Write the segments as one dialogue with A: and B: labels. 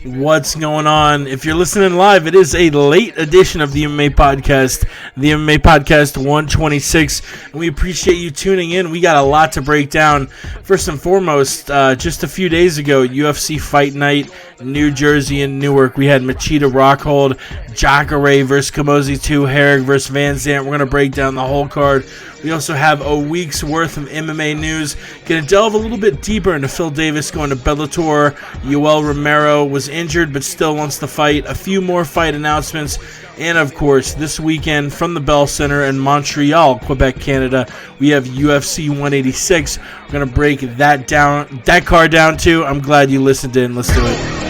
A: What's going on? If you're listening live, it is a late edition of the MMA Podcast, the MMA Podcast 126, and we appreciate you tuning in. We got a lot to break down. First and foremost, just a few days ago, UFC Fight Night, New Jersey and Newark. We had Machida Rockhold, Jacare versus Kamosi 2, Herrig versus Van Zandt. We're going to break down the whole card. We also have a week's worth of MMA news. Going to delve a little bit deeper into Phil Davis going to Bellator. Yoel Romero was injured but still wants to fight. A few more fight announcements. And, of course, this weekend from the Bell Center in Montreal, Quebec, Canada, we have UFC 186. We're going to break that card down, too. I'm glad you listened in. Let's do it.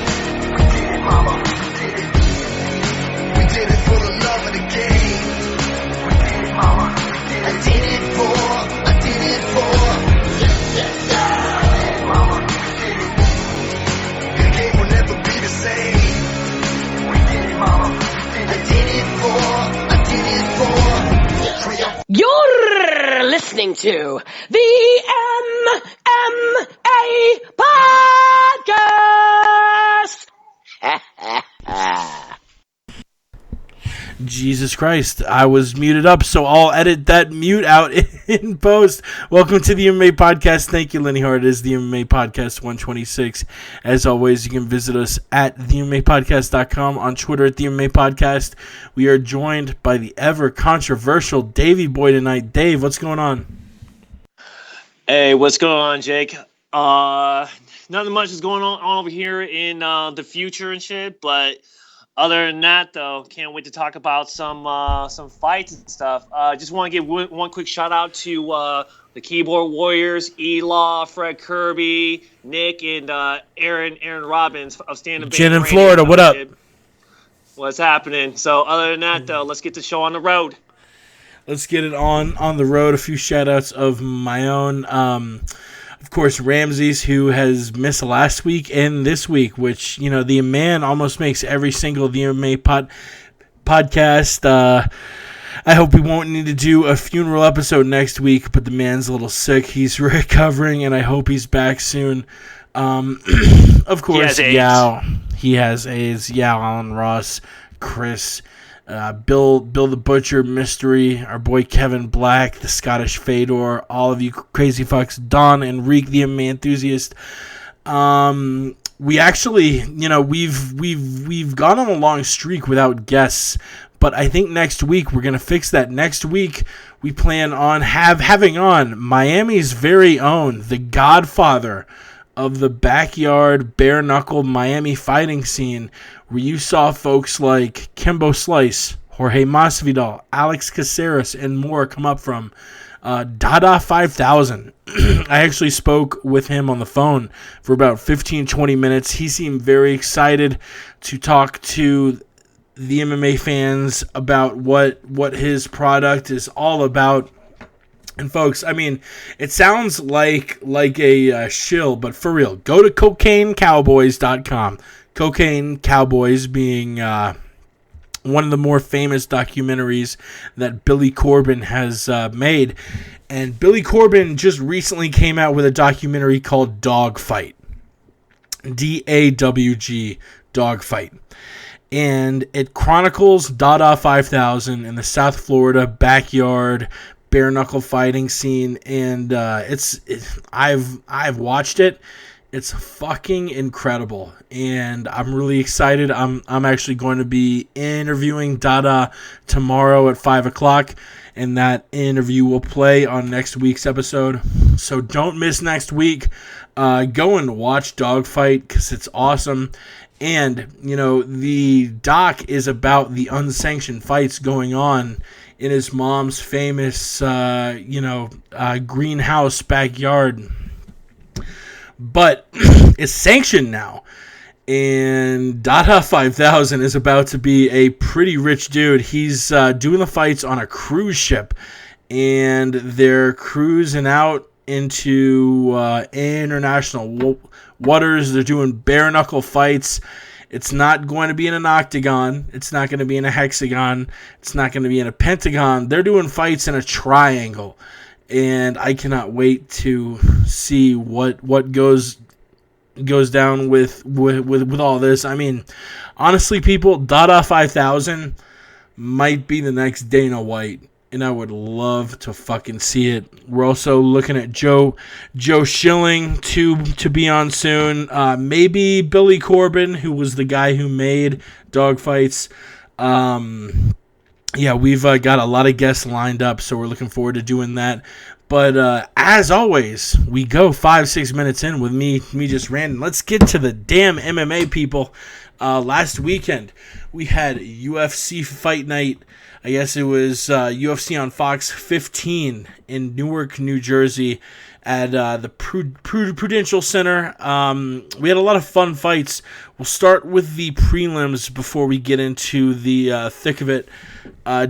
B: You're listening to the MMA Podcast.
A: Jesus Christ, I was muted up, so I'll edit that mute out in post. Welcome to the MMA Podcast. Thank you, Lenny Hart. It is the MMA Podcast 126. As always, you can visit us at themMMApodcast.com, on Twitter at the MMA Podcast. We are joined by the ever-controversial Davey Boy tonight. Dave, what's going on?
C: Hey, what's going on, Jake? Nothing much is going on over here in the future and shit, but other than that, though, can't wait to talk about some fights and stuff. Just want to give one quick shout out to the Keyboard Warriors, E-Law, Fred Kirby, Nick, and Aaron Robbins of Stand Up.
A: Jen in Florida, what up?
C: What's happening? So other than that, though, let's get the show on the road.
A: Let's get it on the road. A few shout outs of my own. Of course, Ramses, who has missed last week and this week, which, you know, the man almost makes every single MMA podcast. I hope we won't need to do a funeral episode next week, but the man's a little sick. He's recovering, and I hope he's back soon. Of course, Yao. He has AIDS. Yao, Alan Ross, Chris, Bill the Butcher, Mystery, our boy Kevin Black, the Scottish Fedor, all of you crazy fucks, Don, Enrique, the MMA enthusiast. We actually, you know, we've gone on a long streak without guests, but I think next week we're gonna fix that. Next week we plan on having on Miami's very own, the godfather of the backyard bare-knuckle Miami fighting scene, where you saw folks like Kimbo Slice, Jorge Masvidal, Alex Caceres, and more come up from. Dada 5000. I actually spoke with him on the phone for about 15-20 minutes. He seemed very excited to talk to the MMA fans about what his product is all about. And folks, I mean, it sounds like a shill, but for real, go to CocaineCowboys.com. Cocaine Cowboys being one of the more famous documentaries that Billy Corben has made. And Billy Corben just recently came out with a documentary called Dogfight. D-A-W-G, Dogfight. And it chronicles Dada 5000 in the South Florida backyard bare knuckle fighting scene, and I've watched it. It's fucking incredible, and I'm really excited. I'm actually going to be interviewing Dada tomorrow at 5:00, and that interview will play on next week's episode. So don't miss next week. Go and watch Dogfight because it's awesome. And, you know, the doc is about the unsanctioned fights going on in his mom's famous, greenhouse backyard. But it's sanctioned now. And Dada 5000 is about to be a pretty rich dude. He's doing the fights on a cruise ship. And they're cruising out into international waters. They're doing bare-knuckle fights. It's not going to be in an octagon. It's not going to be in a hexagon. It's not going to be in a pentagon. They're doing fights in a triangle. And I cannot wait to see what goes goes down with all this. I mean, honestly, people, Dada 5000 might be the next Dana White, and I would love to fucking see it. We're also looking at Joe Schilling to be on soon. Maybe Billy Corbin, who was the guy who made Dogfights. Yeah, we've got a lot of guests lined up, so we're looking forward to doing that. But as always, we go 5-6 minutes in with me just ranting. Let's get to the damn MMA, people. Last weekend, we had UFC Fight Night. I guess it was UFC on Fox 15 in Newark, New Jersey at the Prudential Center. We had a lot of fun fights. We'll start with the prelims before we get into the thick of it.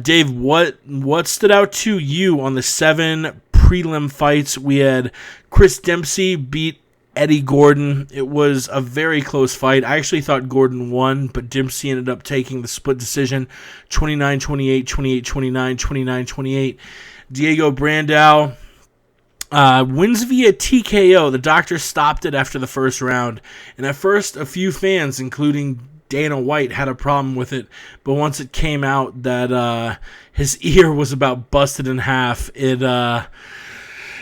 A: Dave, what stood out to you on the 7 prelim fights? We had Chris Dempsey beat Eddie Gordon. It was a very close fight. I actually thought Gordon won, but Dempsey ended up taking the split decision, 29-28, 28-29, 29-28. Diego Brandao wins via TKO. The doctor stopped it after the first round. And at first, a few fans, including Dana White, had a problem with it. But once it came out that his ear was about busted in half,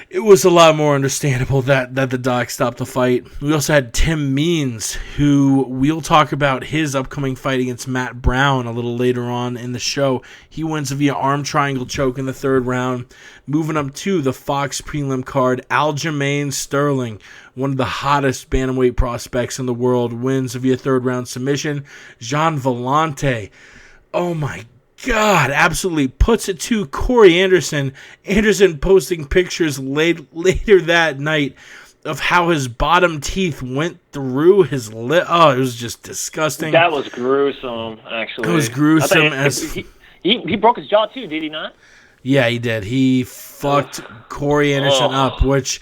A: it was a lot more understandable that the doc stopped the fight. We also had Tim Means, who we'll talk about his upcoming fight against Matt Brown a little later on in the show. He wins via arm triangle choke in the third round. Moving up to the Fox prelim card, Aljamain Sterling, one of the hottest bantamweight prospects in the world, wins via third round submission. Jean Vellante, oh my God, absolutely puts it to Corey Anderson. Anderson posting pictures later that night of how his bottom teeth went through his lip. Oh, it was just disgusting.
C: That was gruesome, actually.
A: It was gruesome.
C: He broke his jaw too, did he not?
A: Yeah, he did. He fucked Corey Anderson up, which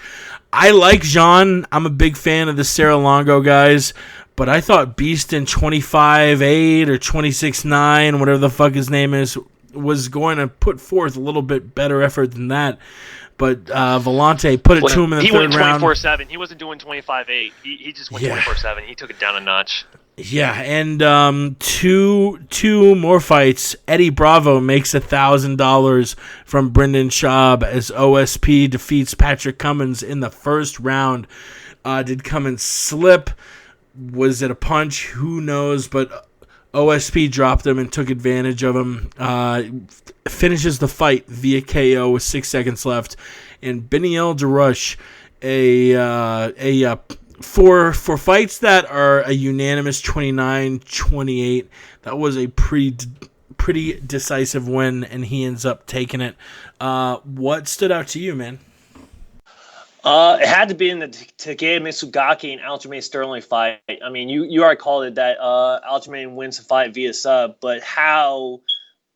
A: I like Jean. I'm a big fan of the Sarah Longo guys. But I thought Beaston 25-8 or 26-9, whatever the fuck his name is, was going to put forth a little bit better effort than that. But Vellante put it to him in the third round.
C: He went 24-7. He wasn't doing 25-8. He just went 24-7. He took it down a notch.
A: Yeah, and two more fights. Eddie Bravo makes $1,000 from Brendan Schaub as OSP defeats Patrick Cummins in the first round. Did Cummins slip? Was it a punch? Who knows? But OSP dropped him and took advantage of him. Finishes the fight via KO with 6 seconds left. And Beneil Darush, for fights that are a unanimous 29-28, that was a pretty decisive win, and he ends up taking it. What stood out to you, man?
C: It had to be in the Takeda Mitsugaki and Aljamain Sterling fight. I mean, you already called it that Aljamain wins the fight via sub, but how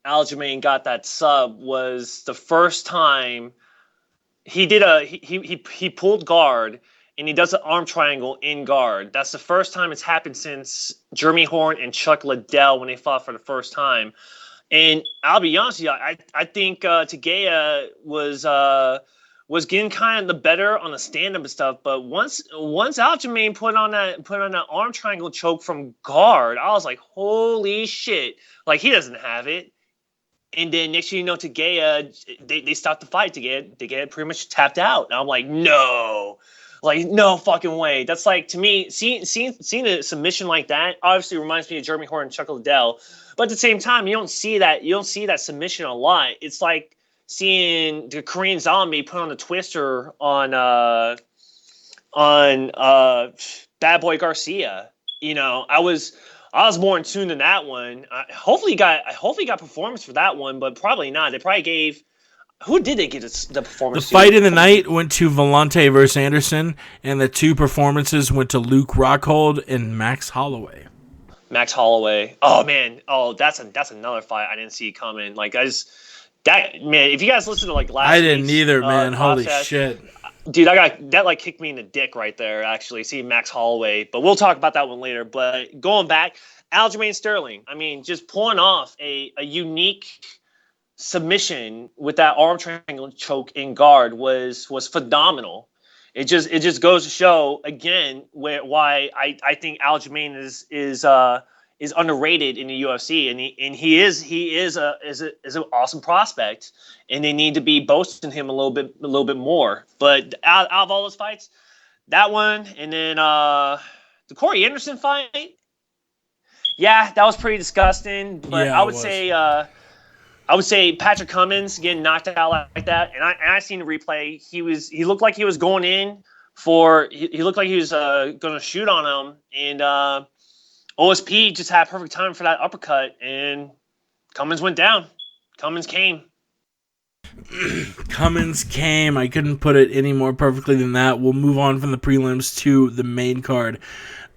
C: Aljamain got that sub was the first time he did he pulled guard and he does an arm triangle in guard. That's the first time it's happened since Jeremy Horn and Chuck Liddell when they fought for the first time. And I'll be honest with you, I think Takeda was getting kind of the better on the stand-up and stuff, but once Aljamain put on that arm triangle choke from guard, I was like, holy shit! Like, he doesn't have it. And then next thing you know, Takeda, they stopped the fight. Takeda pretty much tapped out. And I'm like, no fucking way. That's like, to me, seeing a submission like that obviously reminds me of Jeremy Horn and Chuck Liddell, but at the same time, you don't see that submission a lot. It's like seeing the Korean Zombie put on the twister on Bad Boy Garcia. You know, I was more in tune than that one. Hopefully got performance for that one, but probably not. They probably gave. Who did they give the performance?
A: The fight in the night went to Vellante versus Anderson, and the two performances went to Luke Rockhold and Max Holloway.
C: Max Holloway. Oh man. Oh, that's another fight I didn't see coming. Like, if you guys listen to like last,
A: I didn't either, man. Holy shit,
C: dude! That like kicked me in the dick right there. Actually, see Max Holloway, but we'll talk about that one later. But going back, Aljamain Sterling. I mean, just pulling off a unique submission with that arm triangle choke in guard was phenomenal. It just goes to show again why I think Aljamain is underrated in the UFC, and he is an awesome prospect, and they need to be boasting him a little bit more. But out of all those fights, that one, and then the Corey Anderson fight, yeah, that was pretty disgusting. But
A: Yeah,
C: I would say Patrick Cummins getting knocked out like that, and I seen the replay. He looked like he was going in he looked like he was going to shoot on him, and OSP just had perfect time for that uppercut, and Cummins went down. Cummins came.
A: Cummins came. I couldn't put it any more perfectly than that. We'll move on from the prelims to the main card.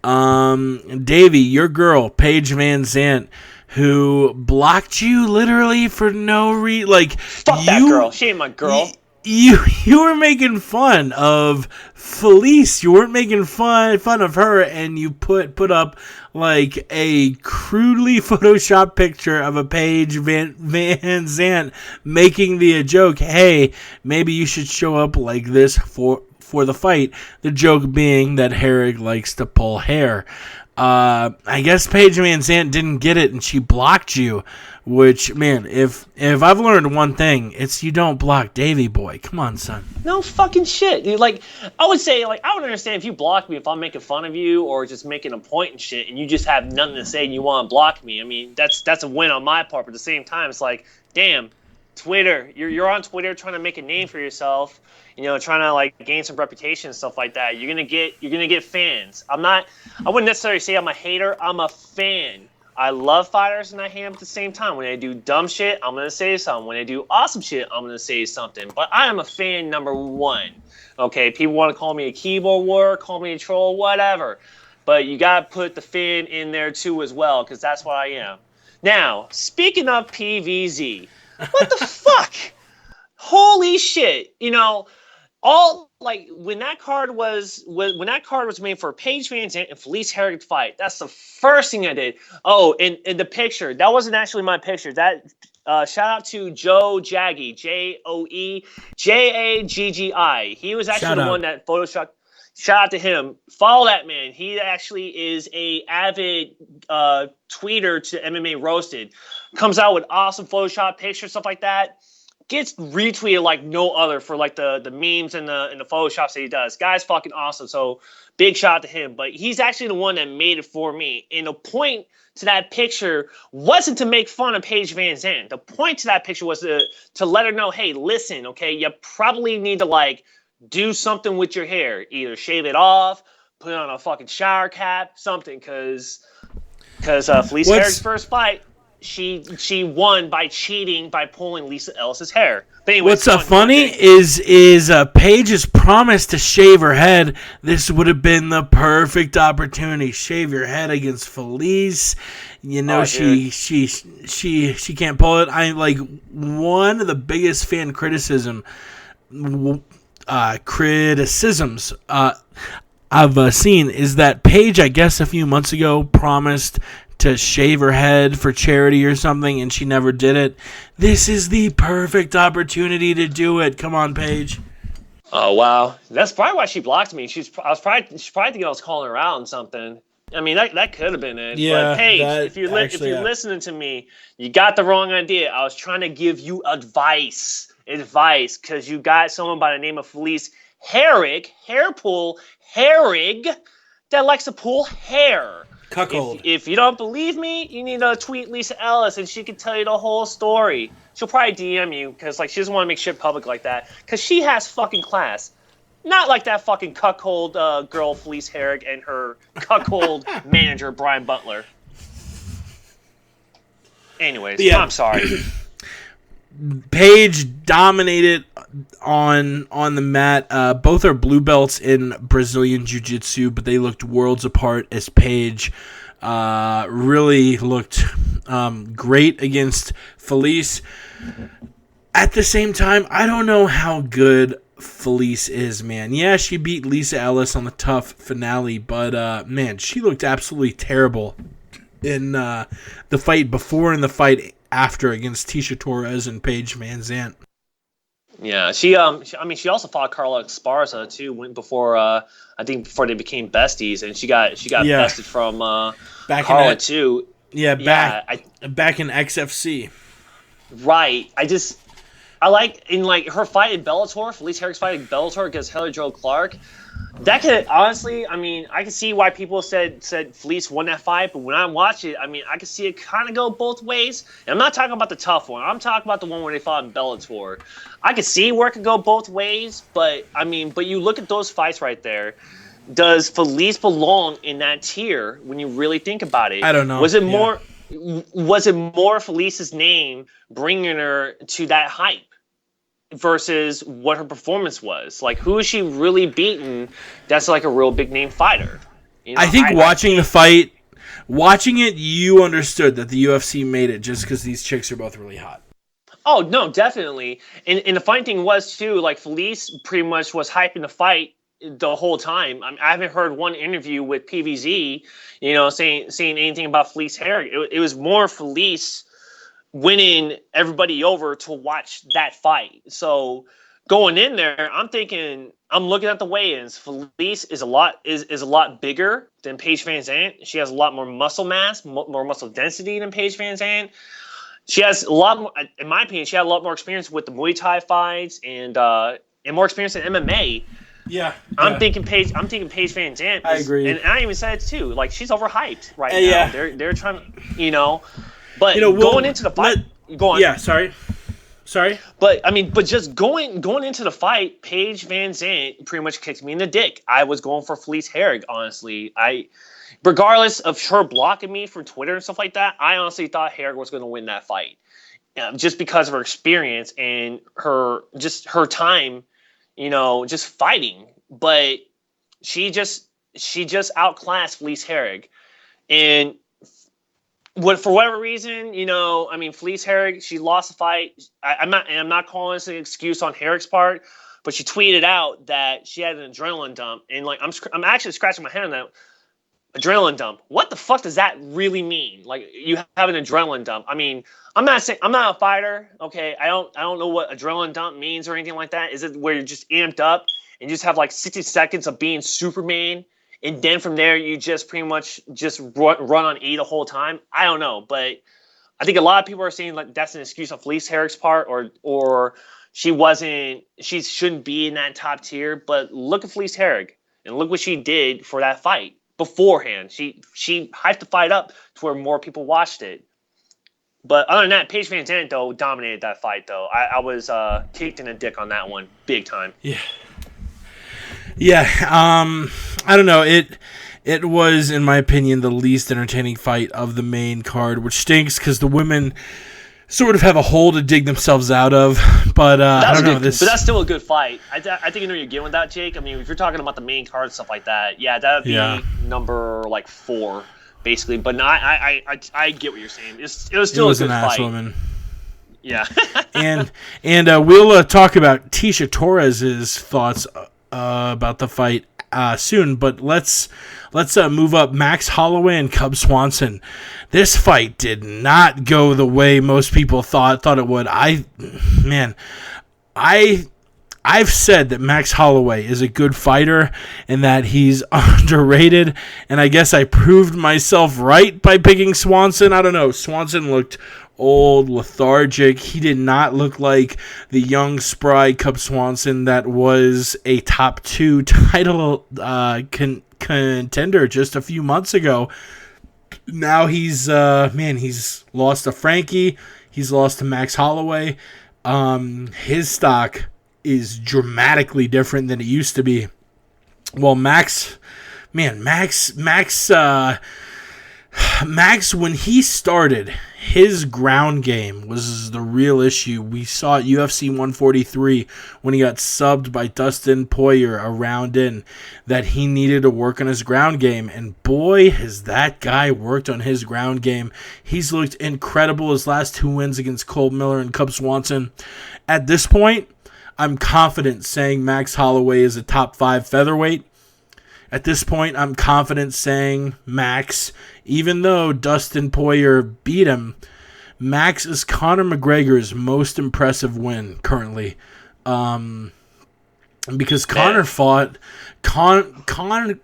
A: Davey, your girl, Paige Van Zandt, who blocked you literally for no reason. Like,
C: fuck that girl. She ain't my girl.
A: You were making fun of Felice. You weren't making fun of her, and you put up like a crudely photoshopped picture of a Paige Van Zandt making the joke, hey, maybe you should show up like this for the fight. The joke being that Herrig likes to pull hair. I guess Paige Van Zandt didn't get it, and she blocked you. Which, man, if I've learned one thing, it's you don't block Davey boy. Come on, son.
C: No fucking shit, dude. Like, I would say, like, I would understand if you block me if I'm making fun of you or just making a point and shit, and you just have nothing to say and you want to block me. I mean, that's a win on my part. But at the same time, it's like, damn, Twitter. You're on Twitter trying to make a name for yourself. You know, trying to like gain some reputation and stuff like that. You're gonna get fans. I wouldn't necessarily say I'm a hater. I'm a fan. I love fighters and I hate them at the same time. When they do dumb shit, I'm going to say something. When they do awesome shit, I'm going to say something. But I am a fan number one. Okay, people want to call me a keyboard warrior, call me a troll, whatever. But you got to put the fan in there too as well, because that's what I am. Now, speaking of PVZ, what the fuck? Holy shit. You know, when that card was made for Paige Van Zandt and Felice Herrig fight, that's the first thing I did. Oh, and the picture, that wasn't actually my picture. That shout out to Joe Jaggi, JoeJaggi. He was actually the one that photoshopped. Shout out to him. Follow that man. He actually is a avid tweeter to MMA Roasted. Comes out with awesome Photoshop pictures, stuff like that. Gets retweeted like no other for like the memes and the photoshops that he does. Guy's fucking awesome. So big shout out to him. But he's actually the one that made it for me. And the point to that picture wasn't to make fun of Paige Van Zandt. The point to that picture was to let her know, hey, listen, okay, you probably need to like do something with your hair. Either shave it off, put on a fucking shower cap, something, because Felice Herrig's first fight, she won by cheating by pulling Lisa Ellis's hair. But anyways,
A: what's funny is Paige's promise to shave her head. This would have been the perfect opportunity. Shave your head against Felice. You know, she can't pull it. I like one of the biggest fan criticisms I've seen is that Paige, I guess a few months ago, promised to shave her head for charity or something, and she never did it. This is the perfect opportunity to do it. Come on, Paige.
C: Oh, wow. That's probably why she blocked me. She's probably thinking I was calling her out on something. I mean, that could have been it.
A: Yeah,
C: but Paige, if you're listening to me, you got the wrong idea. I was trying to give you advice, because you got someone by the name of Felice Herrig, Herrig, that likes to pull hair.
A: Cuckold.
C: If you don't believe me, you need to tweet Lisa Ellis, and she can tell you the whole story. She'll probably DM you, because like she doesn't want to make shit public like that, because she has fucking class. Not like that fucking cuckold girl Felice Herrig and her cuckold manager Brian Butler. Anyways, yeah. I'm sorry.
A: Paige dominated on the mat. Both are blue belts in Brazilian Jiu-Jitsu, but they looked worlds apart as Paige really looked great against Felice. At the same time, I don't know how good Felice is, man. Yeah, she beat Lisa Ellis on the tough finale, but man, she looked absolutely terrible in the fight before and the fight after against Tisha Torres and Paige Van Zandt.
C: Yeah, she also fought Carla Esparza too before before they became besties, and she got bested from
A: back
C: Carla too.
A: Yeah, back in XFC.
C: Right. I like in like her fight in Bellator, Felice Herrick's fight in Bellator against Heather Jo Clark. That could honestly, I can see why people said Felice won that fight, but when I watch it, I can see it kind of go both ways. And I'm not talking about the tough one. I'm talking about the one where they fought in Bellator. I can see where it could go both ways, but you look at those fights right there. Does Felice belong in that tier when you really think about it?
A: I don't know.
C: Was it more Felice's name bringing her to that hype versus what her performance was? Like, who is she really beating that's like a real big name fighter? You know,
A: I think the fight, watching it, you understood that the UFC made it just because these chicks are both really hot.
C: Oh, no, definitely. And the funny thing was, too, like, Felice pretty much was hyping the fight the whole time. I haven't heard one interview with PVZ, saying anything about Felice Herrick. It was more Felice winning everybody over to watch that fight. So going in there, I'm looking at the weigh-ins. Felice is a lot bigger than Paige Van Zandt. She has a lot more muscle mass, more muscle density than Paige Van Zandt. She has a lot more, in my opinion, she had a lot more experience with the Muay Thai fights and more experience in MMA.
A: Yeah,
C: I'm thinking Paige Van Zandt.
A: I agree,
C: and I even said it too. Like, she's overhyped right now.
A: Yeah,
C: they're trying to, but going into the fight, go on.
A: Yeah, sorry.
C: But just going into the fight, Paige Van Zandt pretty much kicked me in the dick. I was going for Felice Herrick, honestly. Regardless of her blocking me from Twitter and stuff like that, I honestly thought Herrick was going to win that fight, just because of her experience and her time. Just fighting, but she just outclassed Felice Herrick, and for whatever reason, Felice Herrick, she lost the fight. I'm not calling this an excuse on Herrick's part, but she tweeted out that she had an adrenaline dump, and like I'm actually scratching my head on that. Adrenaline dump. What the fuck does that really mean? Like, you have an adrenaline dump. I'm not a fighter. Okay, I don't know what adrenaline dump means or anything like that. Is it where you're just amped up and you just have like 60 seconds of being Superman, and then from there you just pretty much just run on E the whole time? I don't know, but I think a lot of people are saying like that's an excuse on Felice Herrick's part, or she shouldn't be in that top tier. But look at Felice Herrick and look what she did for that fight. Beforehand, she hyped the fight up to where more people watched it. But other than that, Paige Van Zandt, though, dominated that fight, though. I was kicked in the dick on that one, big time.
A: Yeah. I don't know. It was, in my opinion, the least entertaining fight of the main card, which stinks because the women sort of have a hole to dig themselves out of. But I don't know.
C: But that's still a good fight. I think you know you're getting with that, Jake. If you're talking about the main card and stuff like that, yeah, that would be number like 4, basically. But no, I get what you're saying. It was still a good
A: an
C: fight.
A: ass woman.
C: Yeah.
A: and we'll talk about Tisha Torres's thoughts about the fight soon. But let's move up. Max Holloway and Cub Swanson. This fight did not go the way most people thought it would. I've said that Max Holloway is a good fighter and that he's underrated, and I guess I proved myself right by picking Swanson. I don't know. Swanson looked old, lethargic. He did not look like the young, spry Cub Swanson that was a top 2 title contender just a few months ago. Now he's lost to Frankie. He's lost to Max Holloway. His stock is dramatically different than it used to be. Well, Max, when he started, his ground game was the real issue. We saw at UFC 143 when he got subbed by Dustin Poirier a round in that he needed to work on his ground game. And boy, has that guy worked on his ground game. He's looked incredible his last 2 wins against Cole Miller and Cub Swanson. At this point, I'm confident saying Max Holloway is a top 5 featherweight. At this point, I'm confident saying Max, even though Dustin Poirier beat him, Max is Conor McGregor's most impressive win currently. Because Connor fought Connor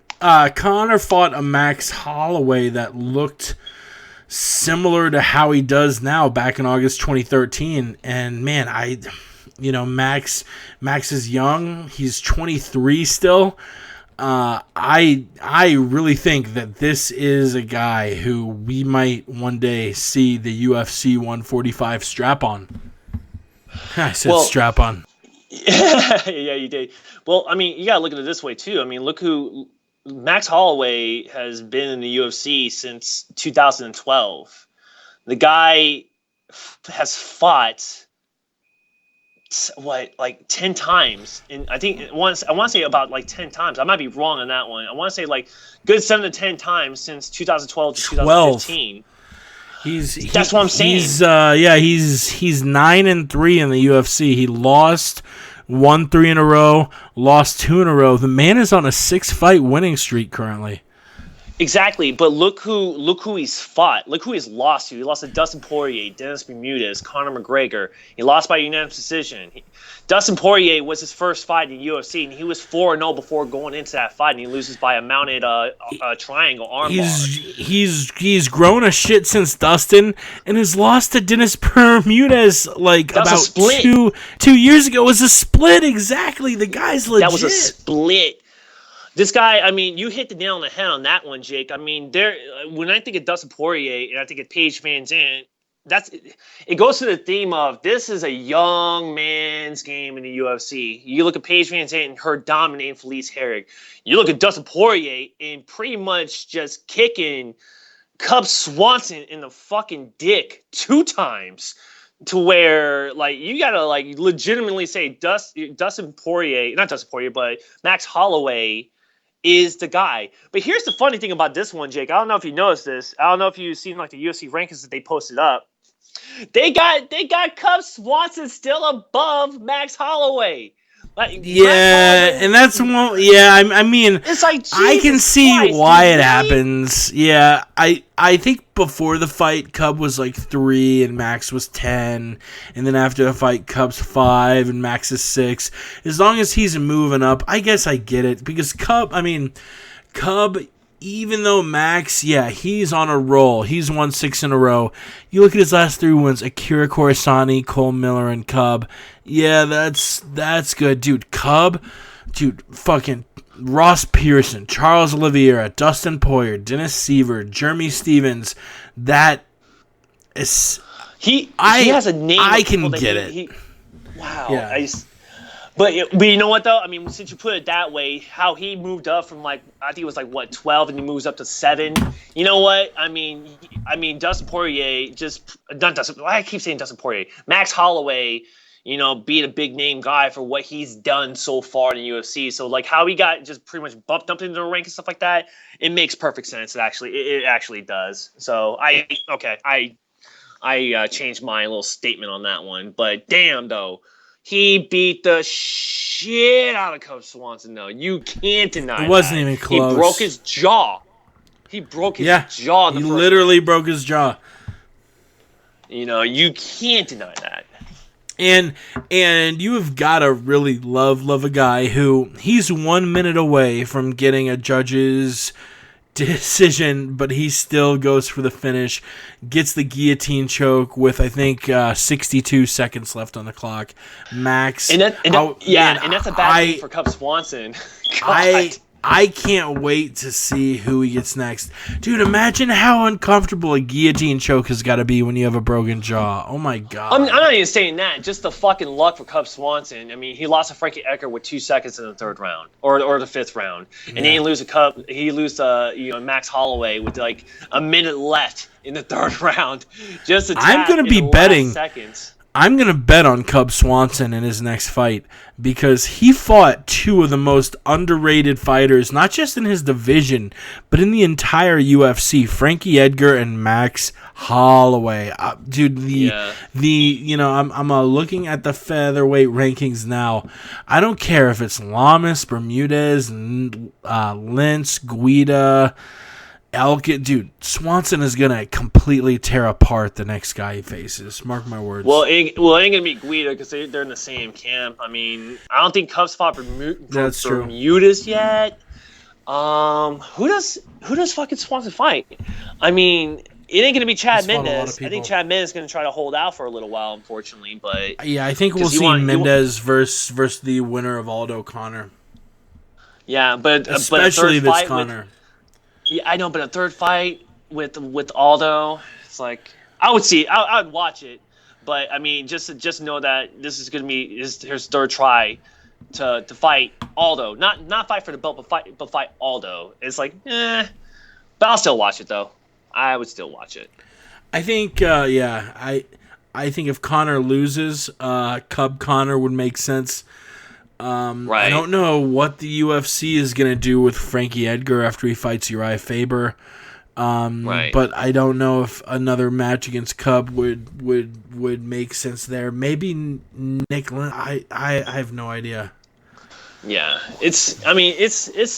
A: fought a Max Holloway that looked similar to how he does now back in August 2013. And man, Max is young. He's 23 still. I really think that this is a guy who we might one day see the UFC 145 strap on. I said strap on.
C: Yeah, you did. Well, I mean, you gotta look at it this way too. I mean, look who Max Holloway has been in the UFC since 2012. The guy has fought like 10 times, and I think once I want to say about like 10 times. I might be wrong on that one. I want to say like good 7 to 10 times since 2012 to 2015. That's what I'm saying.
A: He's 9-3 in the UFC. He won 3 in a row, lost 2 in a row. The man is on a 6-fight winning streak currently.
C: Exactly, but look who he's fought. Look who he's lost to. He lost to Dustin Poirier, Dennis Bermudez, Conor McGregor. He lost by unanimous decision. Dustin Poirier was his first fight in the UFC, and he was 4-0 before going into that fight, and he loses by a mounted triangle armbar.
A: He's grown a shit since Dustin, and has lost to Dennis Bermudez about 2 years ago. It was a split, exactly. The guy's legit.
C: That was a split. This guy, I mean, you hit the nail on the head on that one, Jake. I mean, when I think of Dustin Poirier and I think of Paige Van Zandt, it goes to the theme of this is a young man's game in the UFC. You look at Paige Van Zandt and her dominating Felice Herrig. You look at Dustin Poirier and pretty much just kicking Cub Swanson in the fucking dick 2 times. To where, you gotta, legitimately say Dustin Poirier, not Dustin Poirier, but Max Holloway is the guy. But here's the funny thing about this one, Jake. I don't know if you noticed this. I don't know if you've seen, the UFC rankings that they posted up. They got Cub Swanson still above Max Holloway.
A: And that's one. Yeah, I mean,
C: it's like
A: I can see why it happens. Yeah, I think before the fight, Cub was 3 and Max was 10, and then after the fight, Cub's 5 and Max is 6. As long as he's moving up, I guess I get it because Cub. Even though Max, he's on a roll. He's won 6 in a row. You look at his last 3 wins: Akira Corisani, Cole Miller, and Cub. Yeah, that's good, dude. Cub, dude, fucking Ross Pearson, Charles Oliveira, Dustin Poirier, Dennis Seaver, Jeremy Stevens. That is
C: he has a name.
A: I can get it.
C: Wow.
A: Yeah.
C: But you know what, though? I mean, since you put it that way, how he moved up from, I think it was, 12, and he moves up to 7. You know what? I mean, Dustin Poirier I keep saying Dustin Poirier. Max Holloway, being a big-name guy for what he's done so far in the UFC. So, how he got just pretty much bumped up into the rank and stuff like that, it makes perfect sense. It actually does. So, I changed my little statement on that one. But, damn, though. He beat the shit out of Cub Swanson, though. You can't deny
A: it. Wasn't even close.
C: He broke his jaw. He jaw.
A: He literally broke his jaw.
C: You can't deny that.
A: And you have got to really love a guy who he's 1 minute away from getting a judge's decision, but he still goes for the finish, gets the guillotine choke with I think 62 seconds left on the clock. Max,
C: and that's a bad thing for Cub Swanson.
A: I can't wait to see who he gets next. Dude, imagine how uncomfortable a guillotine choke has got to be when you have a broken jaw. Oh, my God.
C: I'm not even saying that. Just the fucking luck for Cub Swanson. I mean, he lost to Frankie Edgar with 2 seconds in the 3rd round or the 5th round. And then he lose Max Holloway with a minute left in the 3rd round. Just
A: I'm going to be betting.
C: Seconds.
A: I'm going to bet on Cub Swanson in his next fight because he fought 2 of the most underrated fighters, not just in his division, but in the entire UFC, Frankie Edgar and Max Holloway. Dude, I'm looking at the featherweight rankings now. I don't care if it's Lamas, Bermudez, Lentz, Guida. Dude, Swanson is going to completely tear apart the next guy he faces. Mark my words.
C: Well, it ain't going to be Guida because they're in the same camp. I mean, I don't think Cubs fought
A: That's true.
C: Bermudez yet. Who does fucking Swanson fight? I mean, it ain't going to be Chad Mendez. I think Chad Mendez is going to try to hold out for a little while, unfortunately. But
A: yeah, I think we'll see Mendez versus the winner of Aldo Connor.
C: Yeah, but
A: especially this Connor.
C: Yeah, I know, but a third fight with Aldo, it's like I would watch it, but I mean, just know that this is gonna be his third try to fight Aldo, not fight for the belt, but fight Aldo. It's like, but I'll still watch it though. I would still watch it.
A: I think, I think if Connor loses, Cub Connor would make sense. Right. I don't know what the UFC is going to do with Frankie Edgar after he fights Uriah Faber. Right. But I don't know if another match against Cub would make sense there. Maybe Nick Lynn. I have no idea.
C: Yeah, it's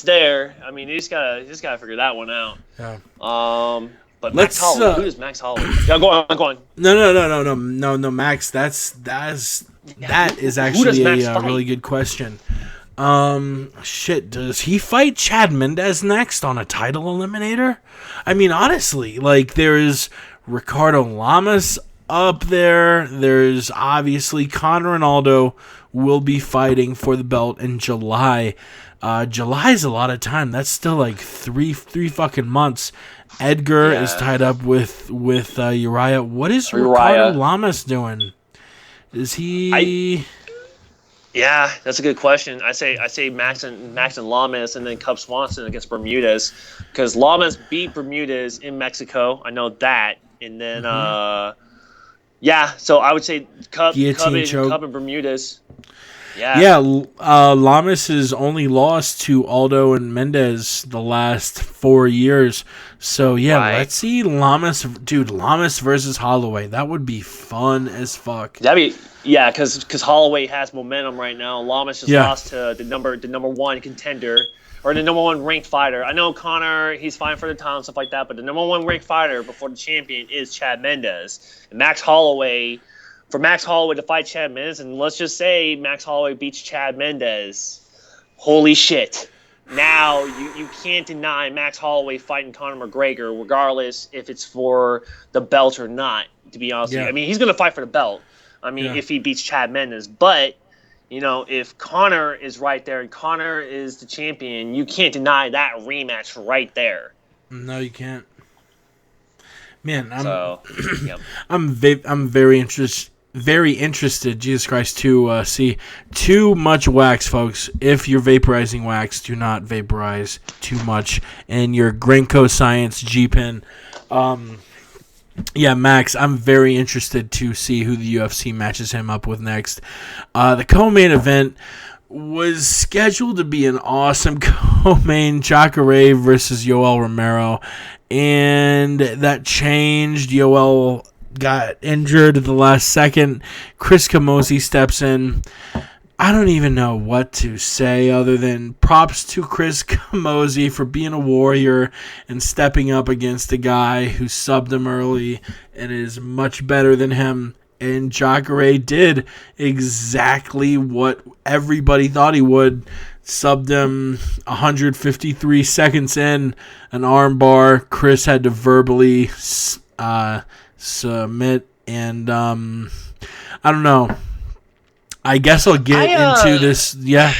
C: there. I mean, you just gotta figure that one out.
A: Yeah.
C: But Max Holloway, who is Max Holloway? Yeah, go on.
A: No, Max. That is actually a really good question. Does he fight Chad Mendez next on a title eliminator? I mean, honestly, like, there is Ricardo Lamas up there. There's obviously Conor and Aldo will be fighting for the belt in July. July is a lot of time. That's still like three fucking months. Edgar is tied up with Uriah. What is Ricardo Lamas doing? Is he?
C: Yeah, that's a good question. I say Max and Lamas, and then Cub Swanson against Bermudez, because Lamas beat Bermudez in Mexico. I know that, and then so I would say Cub and Bermudez.
A: Yeah. Lamas has only lost to Aldo and Mendez the last 4 years. So, Let's see Lamas versus Holloway. That would be fun as fuck.
C: Because Holloway has momentum right now. Lamas just lost to the number one contender, or the number one ranked fighter. I know Conor, he's fine for the title and stuff like that, but the number one ranked fighter before the champion is Chad Mendez. And for Max Holloway to fight Chad Mendez, and let's just say Max Holloway beats Chad Mendez. Holy shit. Now you can't deny Max Holloway fighting Conor McGregor, regardless if it's for the belt or not, to be honest with you. I mean, he's going to fight for the belt. I mean, if he beats Chad Mendez. But, if Conor is right there and Conor is the champion, you can't deny that rematch right there.
A: No, you can't. Man,
C: I'm
A: very interested, Jesus Christ, to see too much wax, folks. If you're vaporizing wax, do not vaporize too much. And your Grenco Science G-Pen. Max, I'm very interested to see who the UFC matches him up with next. The co-main event was scheduled to be an awesome co-main, Jacare versus Yoel Romero. And that changed. Yoel got injured at the last second. Chris Camozzi steps in. I don't even know what to say other than props to Chris Camozzi for being a warrior and stepping up against a guy who subbed him early and is much better than him. And Jacare did exactly what everybody thought he would. Subbed him 153 seconds in, an arm bar. Chris had to verbally submit, and I don't know. I guess I'll get into this. Yeah,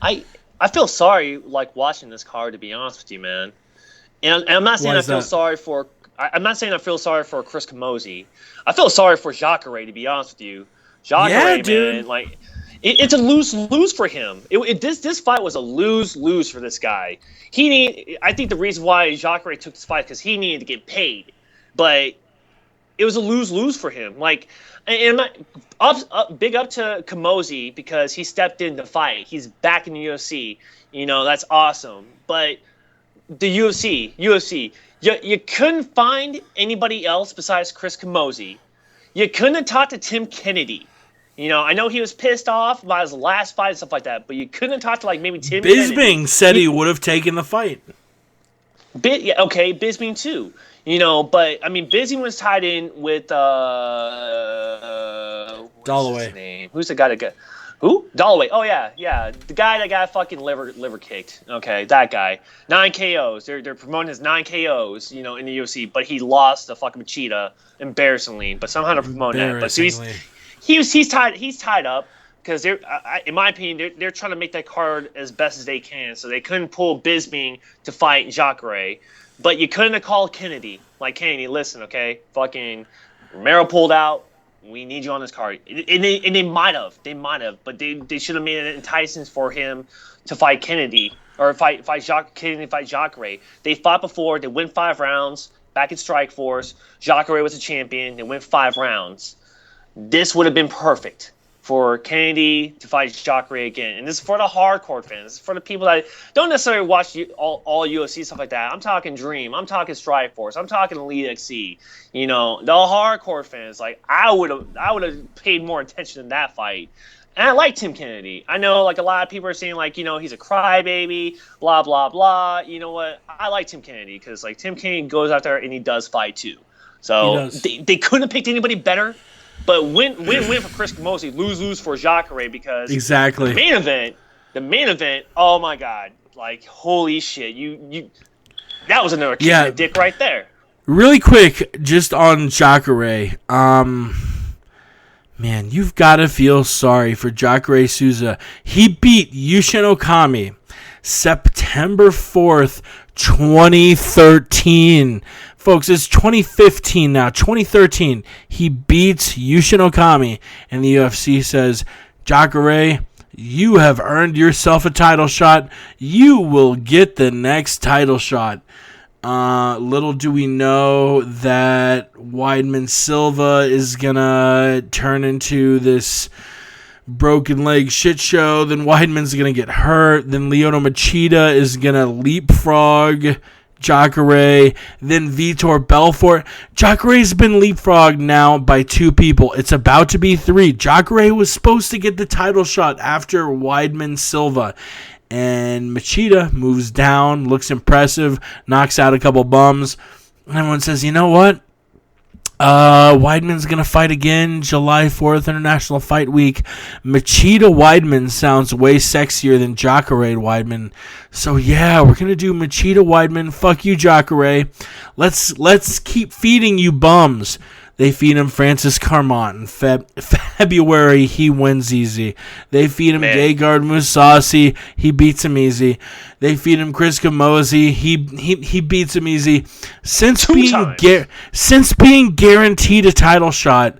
C: I feel sorry watching this card, to be honest with you, man. And I'm not saying I feel sorry for. I'm not saying I feel sorry for Chris Camozzi. I feel sorry for Jacare, to be honest with you. Jacare, man, it's a lose for him. This fight was a lose for this guy. I think the reason why Jacare took this fight is because he needed to get paid, but it was a lose for him. And big up to Camozzi because he stepped in to fight. He's back in the UFC. That's awesome. But the UFC, you couldn't find anybody else besides Chris Camozzi. You couldn't have talked to Tim Kennedy. I know he was pissed off about his last fight and stuff like that, but you couldn't have talked to maybe Tim Kennedy.
A: Bisping said he would have taken the fight.
C: Yeah, okay, Bisping too. But I mean, Bisping was tied in with what's his
A: Dalloway.
C: name? Who's the guy that got who? Dalloway. Oh yeah, the guy that got fucking liver kicked. Okay, that guy. 9 KOs. They're promoting his 9 KOs. In the UFC, but he lost to fucking Machida embarrassingly. But somehow they're promoting that. But so he's tied up. Because in my opinion, they're trying to make that card as best as they can. So they couldn't pull Bisping to fight Jacare, but you couldn't have called Kennedy. Like, Kennedy, listen, okay, fucking Romero pulled out. We need you on this card, and they might have, but they should have made it enticing for him to fight Kennedy or fight Jacare. They fought before. They win 5 rounds back in Strikeforce. Jacare was a champion. They win 5 rounds. This would have been perfect for Kennedy to fight Jacare again. And this is for the hardcore fans. This is for the people that don't necessarily watch all UFC, stuff like that. I'm talking Dream. I'm talking Strikeforce. I'm talking Elite XC. The hardcore fans. Like, I would have paid more attention to that fight. And I like Tim Kennedy. I know, like, a lot of people are saying, like, he's a crybaby, blah, blah, blah. You know what? I like Tim Kennedy because, like, Tim Kennedy goes out there and he does fight too. So they couldn't have picked anybody better. But win for Chris Camozzi, lose for Jacare because
A: exactly
C: the main event. Oh my God! Like, holy shit! You that was another kick in the dick right there.
A: Really quick, just on Jacare. Man, you've got to feel sorry for Jacare Souza. He beat Yushin Okami September 4th, 2013. Folks, it's 2015 now. 2013, he beats Yushin Okami, and the UFC says, Jacare, you have earned yourself a title shot. You will get the next title shot. Little do we know that Weidman Silva is going to turn into this broken leg shit show. Then Weidman's going to get hurt. Then Lyoto Machida is going to leapfrog Jacare, then Vitor Belfort. Jacare's been leapfrogged now by 2 people. It's about to be 3. Jacare was supposed to get the title shot after Weidman Silva. And Machida moves down, looks impressive, knocks out a couple bums. And everyone says, you know what? Weidman's going to fight again July 4th, International Fight Week. Machida Weidman sounds way sexier than Jacare Weidman. So, yeah, we're going to do Machida Weidman. Fuck you, Jacare. Let's keep feeding you bums. They feed him Francis Carmont in February. He wins easy. They feed him Gegard Mousasi. He beats him easy. They feed him Chris Camozzi. He beats him easy. Since being guaranteed a title shot,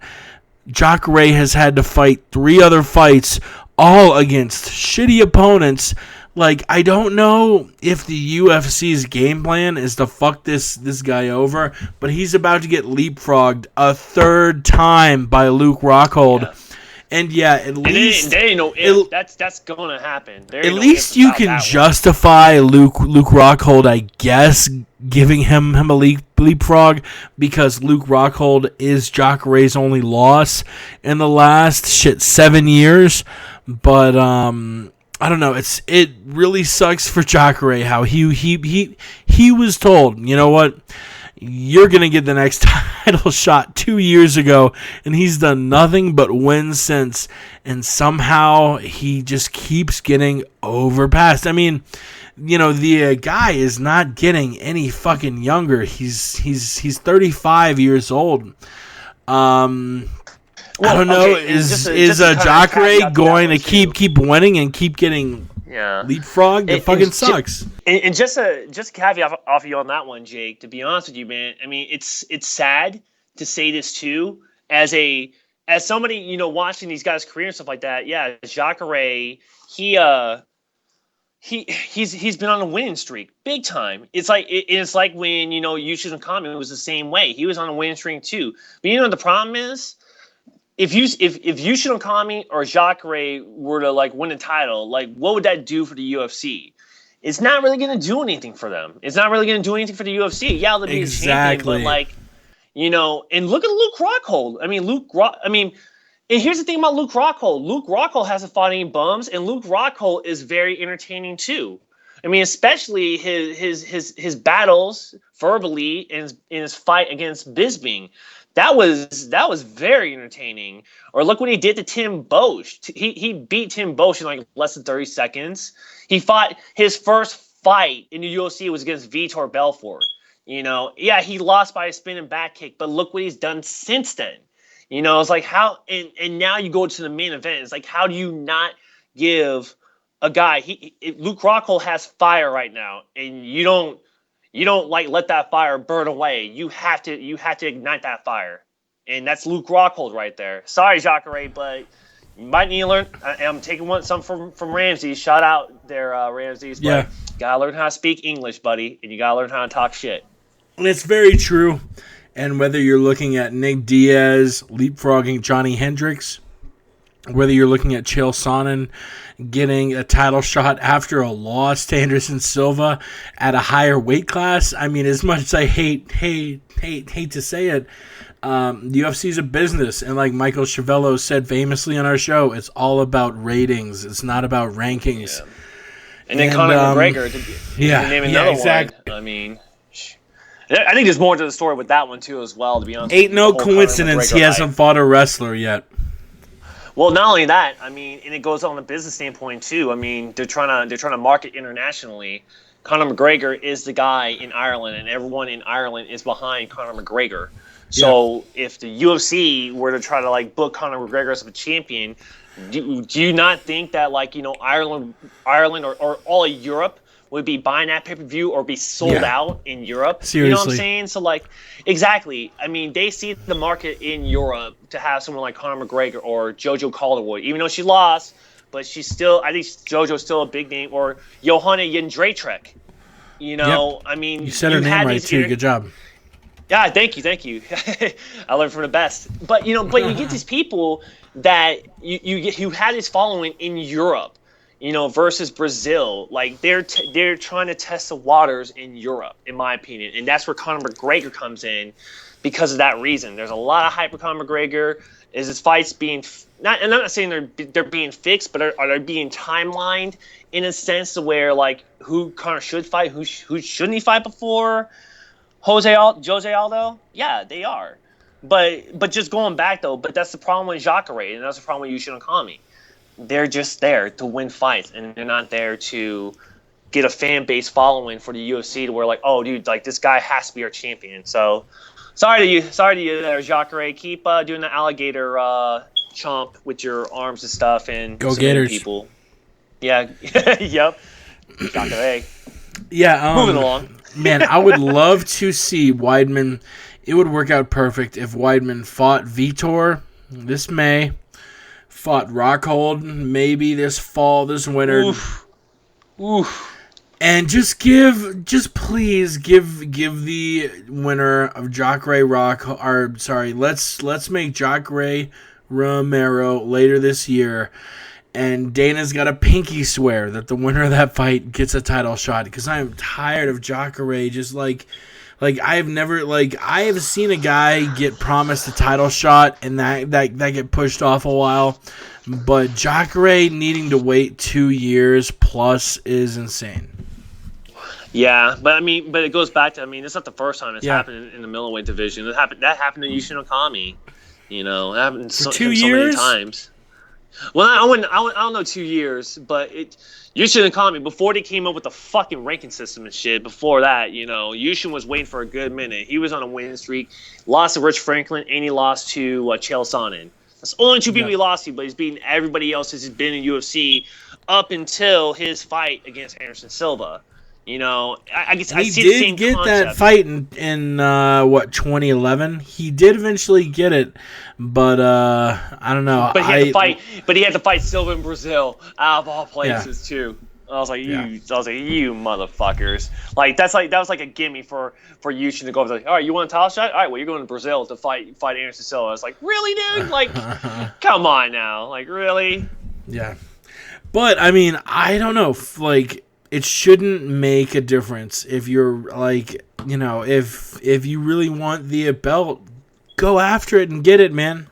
A: Jacare has had to fight 3 other fights, all against shitty opponents. Like, I don't know if the UFC's game plan is to fuck this guy over, but he's about to get leapfrogged a 3rd time by Luke Rockhold. Yeah. And yeah, at least
C: they know if that's going to happen.
A: At least you can justify Luke Rockhold, I guess, giving him a leapfrog, because Luke Rockhold is Jacare's only loss in the last 7 years. But I don't know. It really sucks for Jacare how he was told, you know what, you're gonna get the next title shot 2 years ago, and he's done nothing but win since, and somehow he just keeps getting overpassed. I mean, the guy is not getting any fucking younger. He's 35 years old. I don't know. Is Jacare going to keep winning and keep getting leapfrogged? It fucking sucks.
C: And just a caveat off of you on that one, Jake. To be honest with you, man, I mean, it's sad to say this too, as somebody watching these guys' career and stuff like that. Yeah, Jacare, he's been on a winning streak, big time. It's like when Yushin Okami was the same way. He was on a winning streak too. But the problem is, if Yushin Okami or Jacare were to win a title, what would that do for the UFC? It's not really going to do anything for them. It's not really going to do anything for the UFC. Yeah, they'll be a champion, but and look at Luke Rockhold. And here's the thing about Luke Rockhold. Luke Rockhold hasn't fought any bums, and Luke Rockhold is very entertaining too. I mean, especially his battles verbally in his fight against Bisping. That was very entertaining. Or look what he did to Tim Bosch. He beat Tim Bosch in like less than 30 seconds. He fought his first fight in the UFC was against Vitor Belfort. Yeah, he lost by a spinning back kick, but look what he's done since then. It's like how and now you go to the main event. It's like how do you not give a guy Luke Rockhold has fire right now, and you don't like let that fire burn away. You have to ignite that fire, and that's Luke Rockhold right there. Sorry, Jacare, but you might need to learn. I'm taking some from Ramsey. Shout out there, Ramsey's.
A: Yeah,
C: you gotta learn how to speak English, buddy, and you gotta learn how to talk shit.
A: And it's very true. And whether you're looking at Nick Diaz leapfrogging Johnny Hendricks, whether you're looking at Chael Sonnen getting a title shot after a loss to Anderson Silva at a higher weight class, I mean, as much as I hate to say it, the UFC is a business, and like Michael Chiavello said famously on our show, it's all about ratings. It's not about rankings.
C: Yeah. And then Conor McGregor, to name another
A: exactly.
C: one. I mean, I think there's more to the story with that one too, as well. To be honest,
A: ain't no coincidence he hasn't fought a wrestler yet.
C: Well, not only that, I mean, and it goes on the business standpoint too. I mean, they're trying to market internationally. Conor McGregor is the guy in Ireland, and everyone in Ireland is behind Conor McGregor. So if the UFC were to try to like book Conor McGregor as a champion, do you not think that Ireland or all of Europe would be buying that pay-per-view or be sold out in Europe?
A: Seriously.
C: You know what I'm saying? So exactly. I mean, they see the market in Europe to have someone like Conor McGregor or Jojo Calderwood, even though she lost, but she's still, I think Jojo's still a big name, or Johanna Jędrzejczyk. I mean,
A: you said her name right too. Good job.
C: Yeah, thank you. I learned from the best. But you get these people that you had this following in Europe, versus Brazil. Like they're trying to test the waters in Europe, in my opinion, and that's where Conor McGregor comes in because of that reason. There's a lot of hype for Conor McGregor. Is his fights being not? And I'm not saying they're being fixed, but are they being timelined in a sense to where who Conor should fight, who shouldn't he fight before? Jose Aldo? Yeah, they are. But just going back, though, but that's the problem with Jacare, and that's the problem with Yushin Okami. They're just there to win fights, and they're not there to get a fan base following for the UFC to where, oh, dude, this guy has to be our champion. So, sorry to you there, Jacare. Keep doing the alligator chomp with your arms and stuff and
A: go Gators.
C: People. Yeah, yep. Jacare.
A: Yeah,
C: moving along.
A: Man, I would love to see Weidman. It would work out perfect if Weidman fought Vitor this May, fought Rockhold maybe this fall, this winter.
C: Oof.
A: And please give the winner of Jacare let's make Jacare Romero later this year. And Dana's got a pinky swear that the winner of that fight gets a title shot, because I am tired of Jacare. Just I have seen a guy get promised a title shot and that get pushed off a while, but Jacare needing to wait 2 years plus is insane.
C: Yeah, but it goes back to, it's not the first time it's happened in the middleweight division. That happened to Yushin Okami. It happened
A: for 2 years?
C: So many times. Well, I don't know 2 years, but Yushin Okami, before they came up with the fucking ranking system and shit, before that, Yushin was waiting for a good minute. He was on a winning streak, lost to Rich Franklin, and he lost to Chael Sonnen. That's the only two people he lost to, but he's beaten everybody else who's been in UFC up until his fight against Anderson Silva. I guess I see the same concept. He did get that
A: fight in 2011. He did eventually get it, but I don't know.
C: But he had to fight Silva in Brazil, out of all places too. I was like, you motherfuckers! That was like a gimme for Yushin to go up. All right, you want a title shot? All right, well, you're going to Brazil to fight Anderson Silva. I was like, really, dude? Come on now, really?
A: Yeah, but I don't know, it shouldn't make a difference if you're if you really want the belt, go after it and get it, man.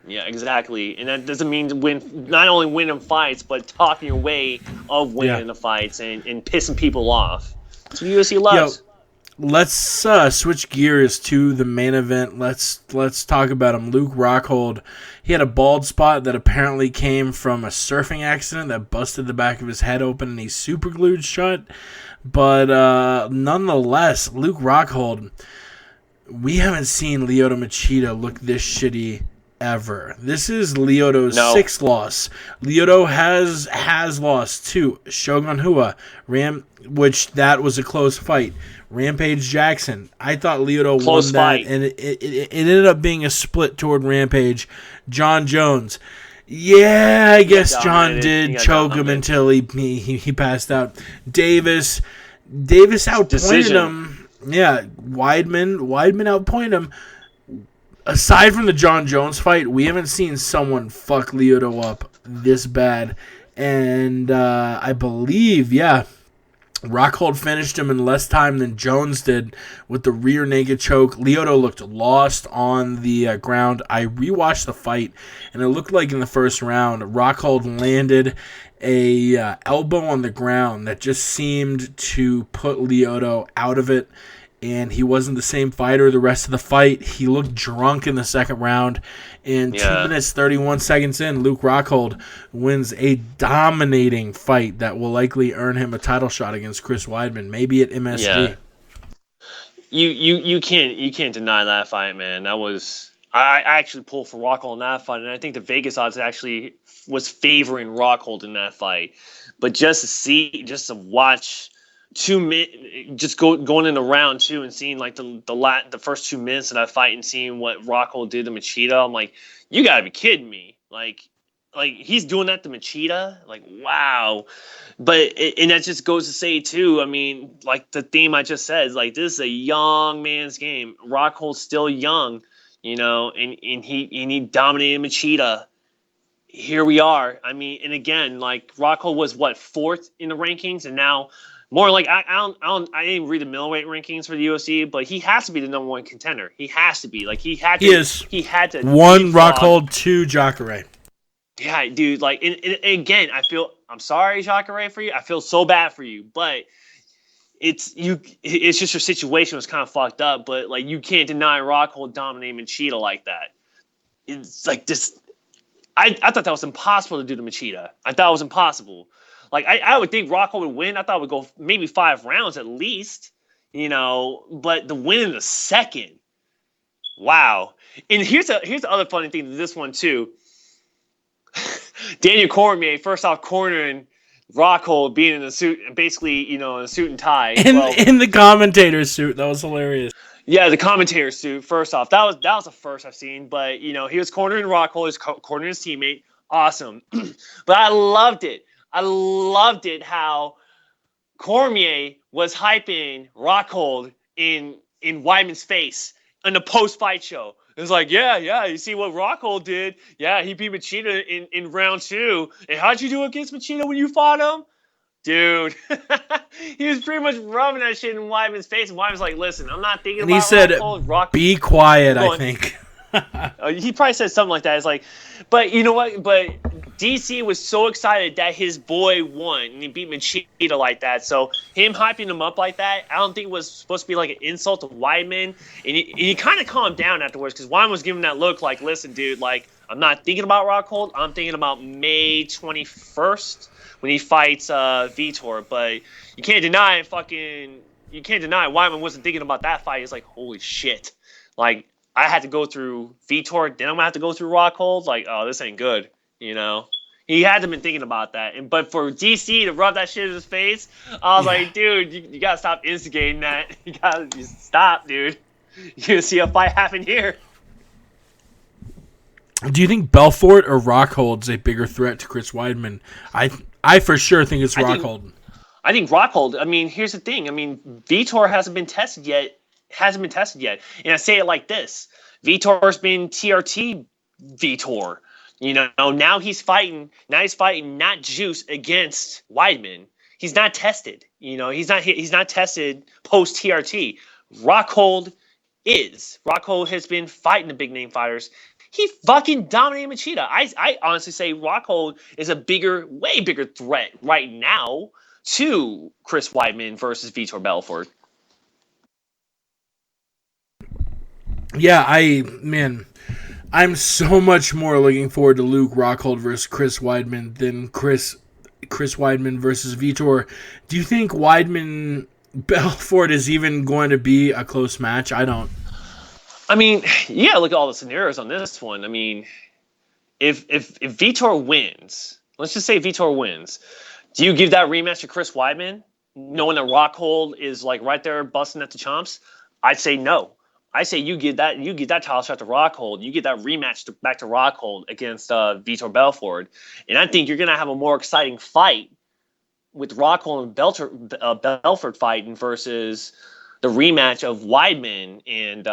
C: Yeah, exactly. And that doesn't mean not only winning fights, but talking your way of winning the fights and pissing people off. That's what UFC
A: Yo,
C: loves.
A: let's switch gears to the main event. Let's talk about him. Luke Rockhold. He had a bald spot that apparently came from a surfing accident that busted the back of his head open and he's super glued shut. But nonetheless, Luke Rockhold, we haven't seen Lyoto Machida look this shitty ever. This is Lyoto's sixth loss. Lyoto has lost to Shogun Rua, which that was a close fight. Rampage Jackson. I thought Lyoto won that, and it ended up being a split toward Rampage. John Jones. Yeah, I guess John did choke him until he passed out. Davis outpointed him. Yeah, Weidman outpointed him. Aside from the John Jones fight, we haven't seen someone fuck Lyoto up this bad. And I believe, Rockhold finished him in less time than Jones did with the rear naked choke. Lyoto looked lost on the ground. I rewatched the fight, and it looked like in the first round, Rockhold landed a elbow on the ground that just seemed to put Lyoto out of it. And he wasn't the same fighter the rest of the fight. He looked drunk in the second round. And 2 minutes, 31 seconds in, Luke Rockhold wins a dominating fight that will likely earn him a title shot against Chris Weidman, maybe at MSG.
C: Yeah. You can't deny that fight, man. That was I actually pulled for Rockhold in that fight, and I think the Vegas odds actually was favoring Rockhold in that fight. But just to watch 2 minutes, just going into round two and seeing like the first 2 minutes of that fight and seeing what Rockhold did to Machida, I'm like, you gotta be kidding me! Like he's doing that to Machida, like wow. But and that just goes to say too. I mean, like the theme I just said is like this is a young man's game. Rockhold's still young, and he dominated Machida. Here we are. I mean, and again, like Rockhold was fourth in the rankings, and now. More like I didn't read the middleweight rankings for the UFC, but he has to be the number one contender. He has to be. Like he had to. He had to.
A: One Rockhold, two Jacare.
C: Yeah, dude. Like and again, I'm sorry, Jacare, for you. I feel so bad for you, but it's just your situation was kind of fucked up. But like you can't deny Rockhold dominating Machida like that. It's like this. I thought that was impossible to do to Machida. I thought it was impossible. Like, I would think Rockhold would win. I thought it would go maybe 5 rounds at least, But the win in the second, wow. And here's the other funny thing to this one, too. Daniel Cormier, first off, cornering Rockhold, being in a suit, basically, in a suit and tie.
A: In the commentator's suit. That was hilarious.
C: Yeah, the commentator suit, first off. That was the first I've seen. But, he was cornering Rockhold, he was cornering his teammate. Awesome. But I loved it. I loved it how Cormier was hyping Rockhold in Weidman's face in the post-fight show. It was like, yeah, you see what Rockhold did? Yeah, he beat Machida in round 2. And how'd you do against Machida when you fought him? Dude, he was pretty much rubbing that shit in Weidman's face. And Weidman's like, listen, I'm not thinking about Rockhold.
A: Rockhold. Be quiet, I think.
C: He probably said something like that. It's like, but you know what? But DC was so excited that his boy won and he beat Machida like that. So him hyping him up like that, I don't think it was supposed to be like an insult to Weidman. And he kind of calmed down afterwards because Weidman was giving that look like, listen, dude, like I'm not thinking about Rockhold. I'm thinking about May 21st when he fights Vitor. But you can't deny Weidman wasn't thinking about that fight. He's like, holy shit, like. I had to go through Vitor, then I'm gonna have to go through Rockhold. Like, oh, this ain't good, He had to have been thinking about that. But for DC to rub that shit in his face, I was like, dude, you gotta stop instigating that. You gotta stop, dude. You're gonna see a fight happen here.
A: Do you think Belfort or Rockhold's a bigger threat to Chris Weidman? I for sure think it's Rockhold.
C: I think Rockhold. I mean, here's the thing. I mean, Vitor hasn't been tested yet. And I say it like this. Vitor's been TRT Vitor. Now he's fighting not Juice against Weidman. He's not tested. He's not tested post TRT. Rockhold is. Rockhold has been fighting the big name fighters. he fucking dominated Machida. I honestly say Rockhold is a way bigger threat right now to Chris Weidman versus Vitor Belfort.
A: Yeah, I'm so much more looking forward to Luke Rockhold versus Chris Weidman than Chris Weidman versus Vitor. Do you think Weidman Belfort is even going to be a close match? I don't.
C: I mean, yeah, look at all the scenarios on this one. I mean, if Vitor wins, let's just say Vitor wins, do you give that rematch to Chris Weidman, knowing that Rockhold is like right there busting at the chomps? I'd say no. I say you give that title shot to Rockhold. You get that rematch back to Rockhold against Vitor Belfort, and I think you're gonna have a more exciting fight with Rockhold and Belfort fighting versus the rematch of Weidman and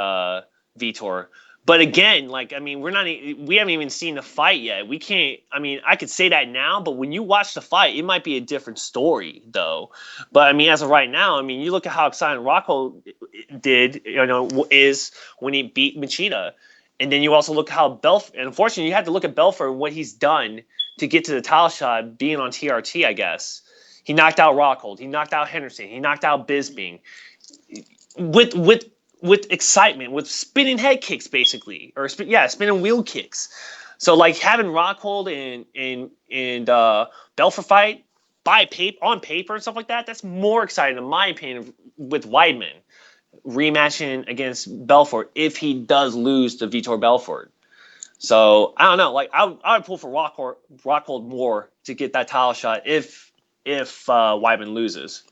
C: Vitor. But again, like, I mean, we haven't even seen the fight yet. We can't. I mean, I could say that now, but when you watch the fight, it might be a different story, though. But I mean, as of right now, I mean, you look at how exciting Rockhold did, is when he beat Machida, and then you also look at how Belfort. And unfortunately, you have to look at Belfort and what he's done to get to the title shot, being on TRT. I guess he knocked out Rockhold, he knocked out Henderson, he knocked out Bisping, with excitement, with spinning head kicks, basically, or spinning wheel kicks. So like having Rockhold and Belfort fight on paper and stuff like that, that's more exciting in my opinion with Weidman rematching against Belfort if he does lose to Vitor Belfort. So I don't know, like I would pull for Rockhold more to get that title shot if Weidman loses.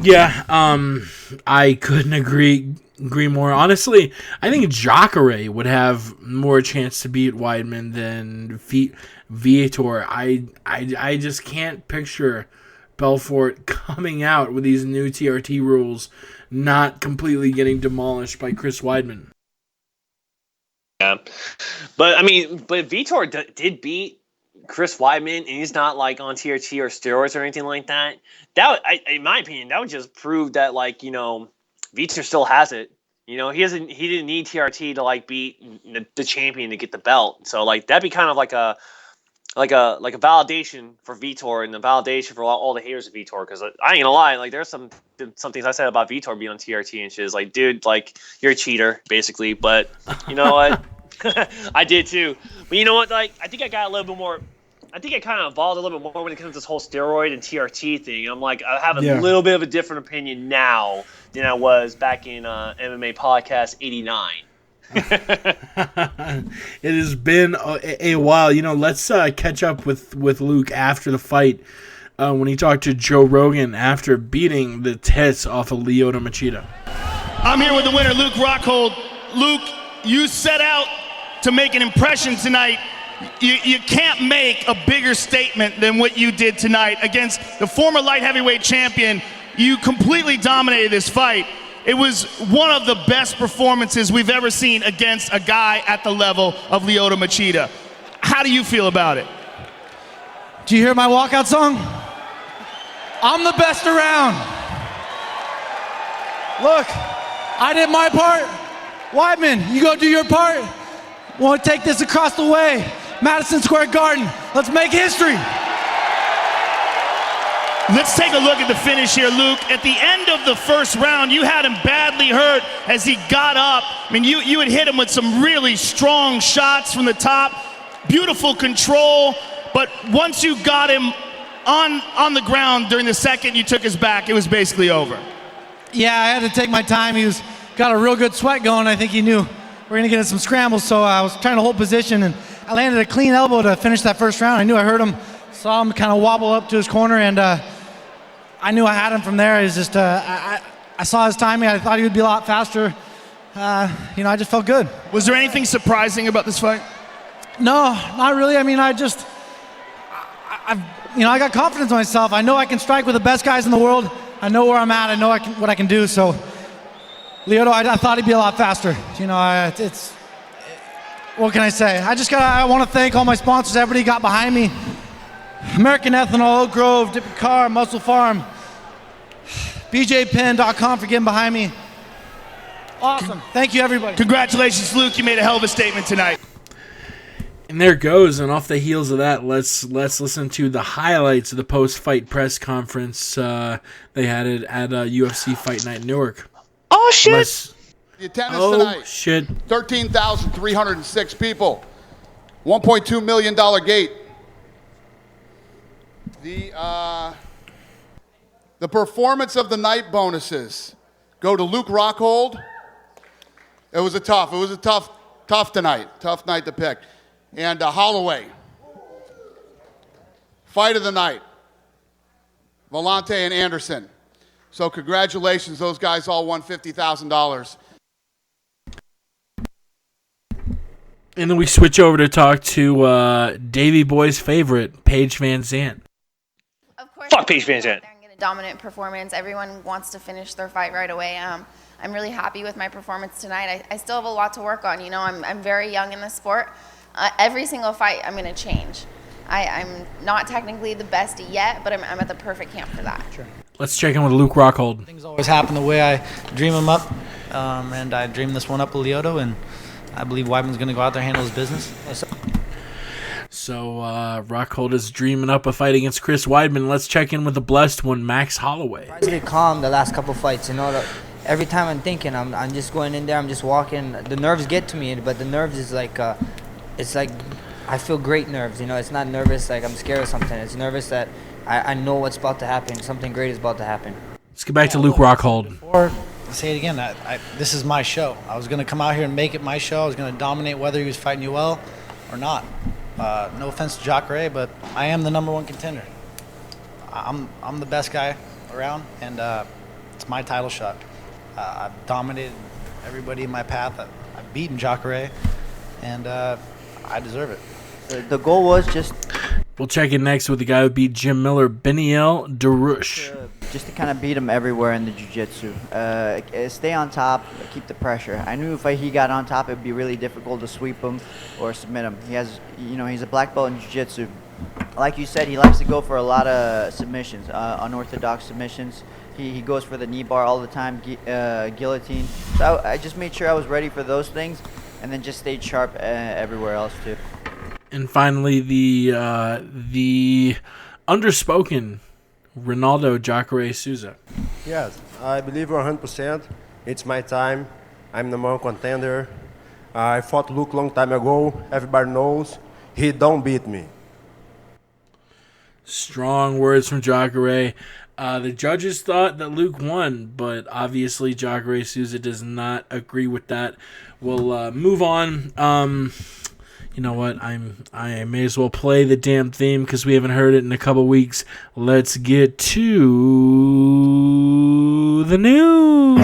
A: Yeah, I couldn't agree more. Honestly, I think Jacare would have more chance to beat Weidman than Vitor. I just can't picture Belfort coming out with these new TRT rules not completely getting demolished by Chris Weidman.
C: Yeah, but Vitor did beat Chris Weidman, and he's not like on TRT or steroids or anything like that. In my opinion, that would just prove that Vitor still has it. He didn't need TRT to like beat the champion to get the belt. So like that'd be kind of like a validation for Vitor and a validation for all the haters of Vitor. Because I ain't gonna lie, like there's some things I said about Vitor being on TRT and shit. Is like, dude, like you're a cheater basically. But you know what? I did too. But you know what? Like I think I got a little bit more. I think I kind of evolved a little bit more when it comes to this whole steroid and TRT thing. I'm like, I have a little bit of a different opinion now than I was back in MMA Podcast 89.
A: It has been a while. Let's catch up with Luke after the fight when he talked to Joe Rogan after beating the tits off of Lyoto Machida.
D: I'm here with the winner, Luke Rockhold. Luke, you set out to make an impression tonight. You can't make a bigger statement than what you did tonight against the former light heavyweight champion. You completely dominated this fight. It was one of the best performances we've ever seen against a guy at the level of Lyoto Machida. How do you feel about it?
E: Do you hear my walkout song? I'm the best around. Look, I did my part. Weidman, you go do your part. Want to take this across the way. Madison Square Garden. Let's make history.
D: Let's take a look at the finish here, Luke. At the end of the first round, you had him badly hurt as he got up. I mean, you had hit him with some really strong shots from the top. Beautiful control. But once you got him on the ground during the second you took his back, it was basically over.
E: Yeah, I had to take my time. He got a real good sweat going. I think he knew we're going to get in some scrambles, so I was trying to hold position, and I landed a clean elbow to finish that first round. I knew I hurt him, saw him kind of wobble up to his corner, and I knew I had him from there. It's just I saw his timing. I thought he would be a lot faster. I just felt good.
D: Was there anything surprising about this fight?
E: No, not really. I mean, I got confidence in myself. I know I can strike with the best guys in the world. I know where I'm at. I know what I can do. So, Lyoto, I thought he'd be a lot faster. What can I say? I want to thank all my sponsors, everybody got behind me. American Ethanol, Oak Grove, Dippy Car, Muscle Farm, BJPen.com for getting behind me. Awesome. Thank you, everybody.
D: Congratulations, Luke. You made a hell of a statement tonight.
A: And there it goes. And off the heels of that, let's listen to the highlights of the post-fight press conference they had it at UFC Fight Night in Newark.
C: Oh, shit.
F: The attendance tonight,
A: shit.
F: 13,306 people. $1.2 million gate. The performance of the night bonuses go to Luke Rockhold. It was a tough tonight. Tough night to pick. And Holloway. Fight of the night. Vellante and Anderson. So congratulations, those guys all won $50,000.
A: And then we switch over to talk to Davey Boy's favorite, Paige Van Zandt.
G: Of course,
C: Fuck Paige Van Zandt.
G: Get a dominant performance. Everyone wants to finish their fight right away. I'm really happy with my performance tonight. I still have a lot to work on. You know, I'm very young in this sport. Every single fight, I'm going to change. I'm not technically the best yet, but I'm at the perfect camp for that.
E: Sure.
A: Let's check in with Luke Rockhold.
E: Things always happen the way I dream them up, and I dreamed this one up with Lyoto, and I believe Weidman's going to go out there and handle his business.
A: So Rockhold is dreaming up a fight against Chris Weidman. Let's check in with the blessed one, Max Holloway.
H: I get calm the last couple fights. You know, every time I'm thinking, I'm just going in there. I'm just walking. The nerves get to me, but the nerves is like, it's like I feel great nerves. You know, it's not nervous like I'm scared of something. It's nervous that I know what's about to happen. Something great is about to happen.
A: Let's get back to Luke Rockhold.
E: Or say it again. This is my show. I was going to come out here and make it my show. I was going to dominate whether he was fighting you well or not. No offense to Jacare, but I am the number one contender. I'm the best guy around, and it's my title shot. I've dominated everybody in my path. I've beaten Jacare, and I deserve it.
H: The goal was just
A: We'll check in next with the guy who beat Jim Miller, Beniel Darush.
I: Just to kind of beat him everywhere in the jiu-jitsu. Stay on top, keep the pressure. I knew if he got on top, it would be really difficult to sweep him or submit him. He has, he's a black belt in jiu-jitsu. Like you said, he likes to go for a lot of submissions, unorthodox submissions. He goes for the knee bar all the time, guillotine. So I just made sure I was ready for those things, and then just stayed sharp everywhere else too.
A: And finally, the underspoken Ronaldo Jacare Souza.
J: Yes, I believe 100%. It's my time. I'm the number one contender. I fought Luke long time ago. Everybody knows. He don't beat me.
A: Strong words from Jacare. The judges thought that Luke won, but obviously Jacare Souza does not agree with that. We'll move on. You know what? I may as well play the damn theme because we haven't heard it in a couple weeks. Let's get to the news.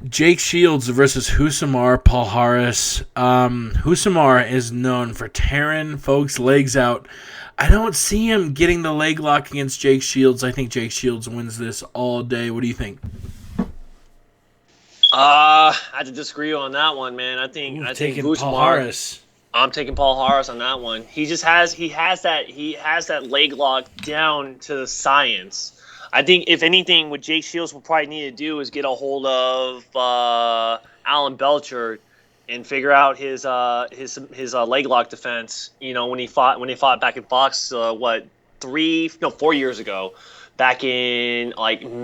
A: Jake Shields versus Husamar Palhares. Husamar is known for tearing folks' legs out. I don't see him getting the leg lock against Jake Shields. I think Jake Shields wins this all day. What do you think?
C: I have to disagree on that one, man. I think
A: Palhares.
C: I'm taking Palhares on that one. He has that leg lock down to the science. I think if anything, what Jake Shields will probably need to do is get a hold of Alan Belcher and figure out his leg lock defense. When he fought back in Fox, 4 years ago, back in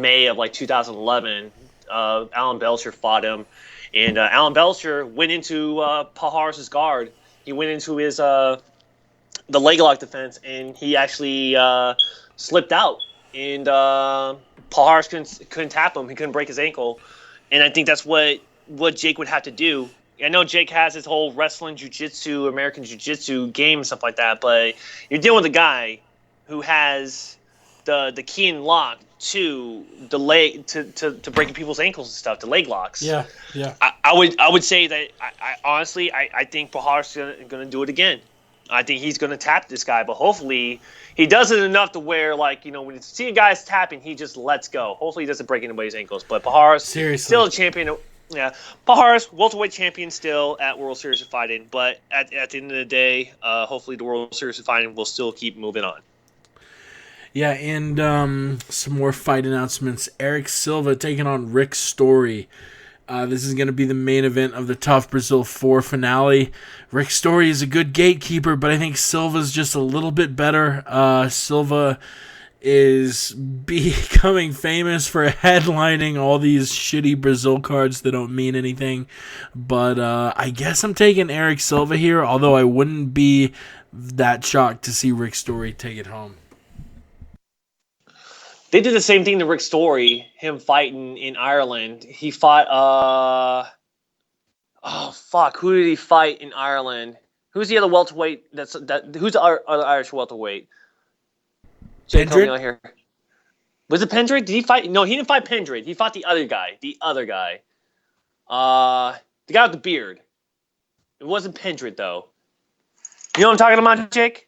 C: May of 2011, Alan Belcher fought him, and Alan Belcher went into Palhares' guard. He went into his the leg lock defense, and he actually slipped out, and Palhares couldn't tap him. He couldn't break his ankle, and I think that's what Jake would have to do. I know Jake has his whole wrestling, jiu-jitsu, American jiu-jitsu game and stuff like that, but you're dealing with a guy who has the key and lock to the leg to breaking people's ankles and stuff, the leg locks.
A: Yeah.
C: I would say that I honestly think Palhares is going to do it again. I think he's going to tap this guy, but hopefully he does it enough to where when you see a guy's tapping, he just lets go. Hopefully he doesn't break anybody's ankles. But Palhares, still a champion. Yeah, Paul Harris, welterweight champion still at World Series of Fighting, but at the end of the day, hopefully the World Series of Fighting will still keep moving on.
A: Yeah, and some more fight announcements. Eric Silva taking on Rick Story. This is going to be the main event of the Tough Brazil 4 finale. Rick Story is a good gatekeeper, but I think Silva's just a little bit better. Silva is becoming famous for headlining all these shitty Brazil cards that don't mean anything. But I guess I'm taking Eric Silva here, although I wouldn't be that shocked to see Rick Story take it home.
C: They did the same thing to Rick Story, him fighting in Ireland. He fought, who did he fight in Ireland? Who's the other welterweight? Who's the other Irish welterweight? Jake, help me out here. Was it Pendred? Did he fight? No, he didn't fight Pendred. He fought the other guy. The guy with the beard. It wasn't Pendred, though. You know what I'm talking about, Jake?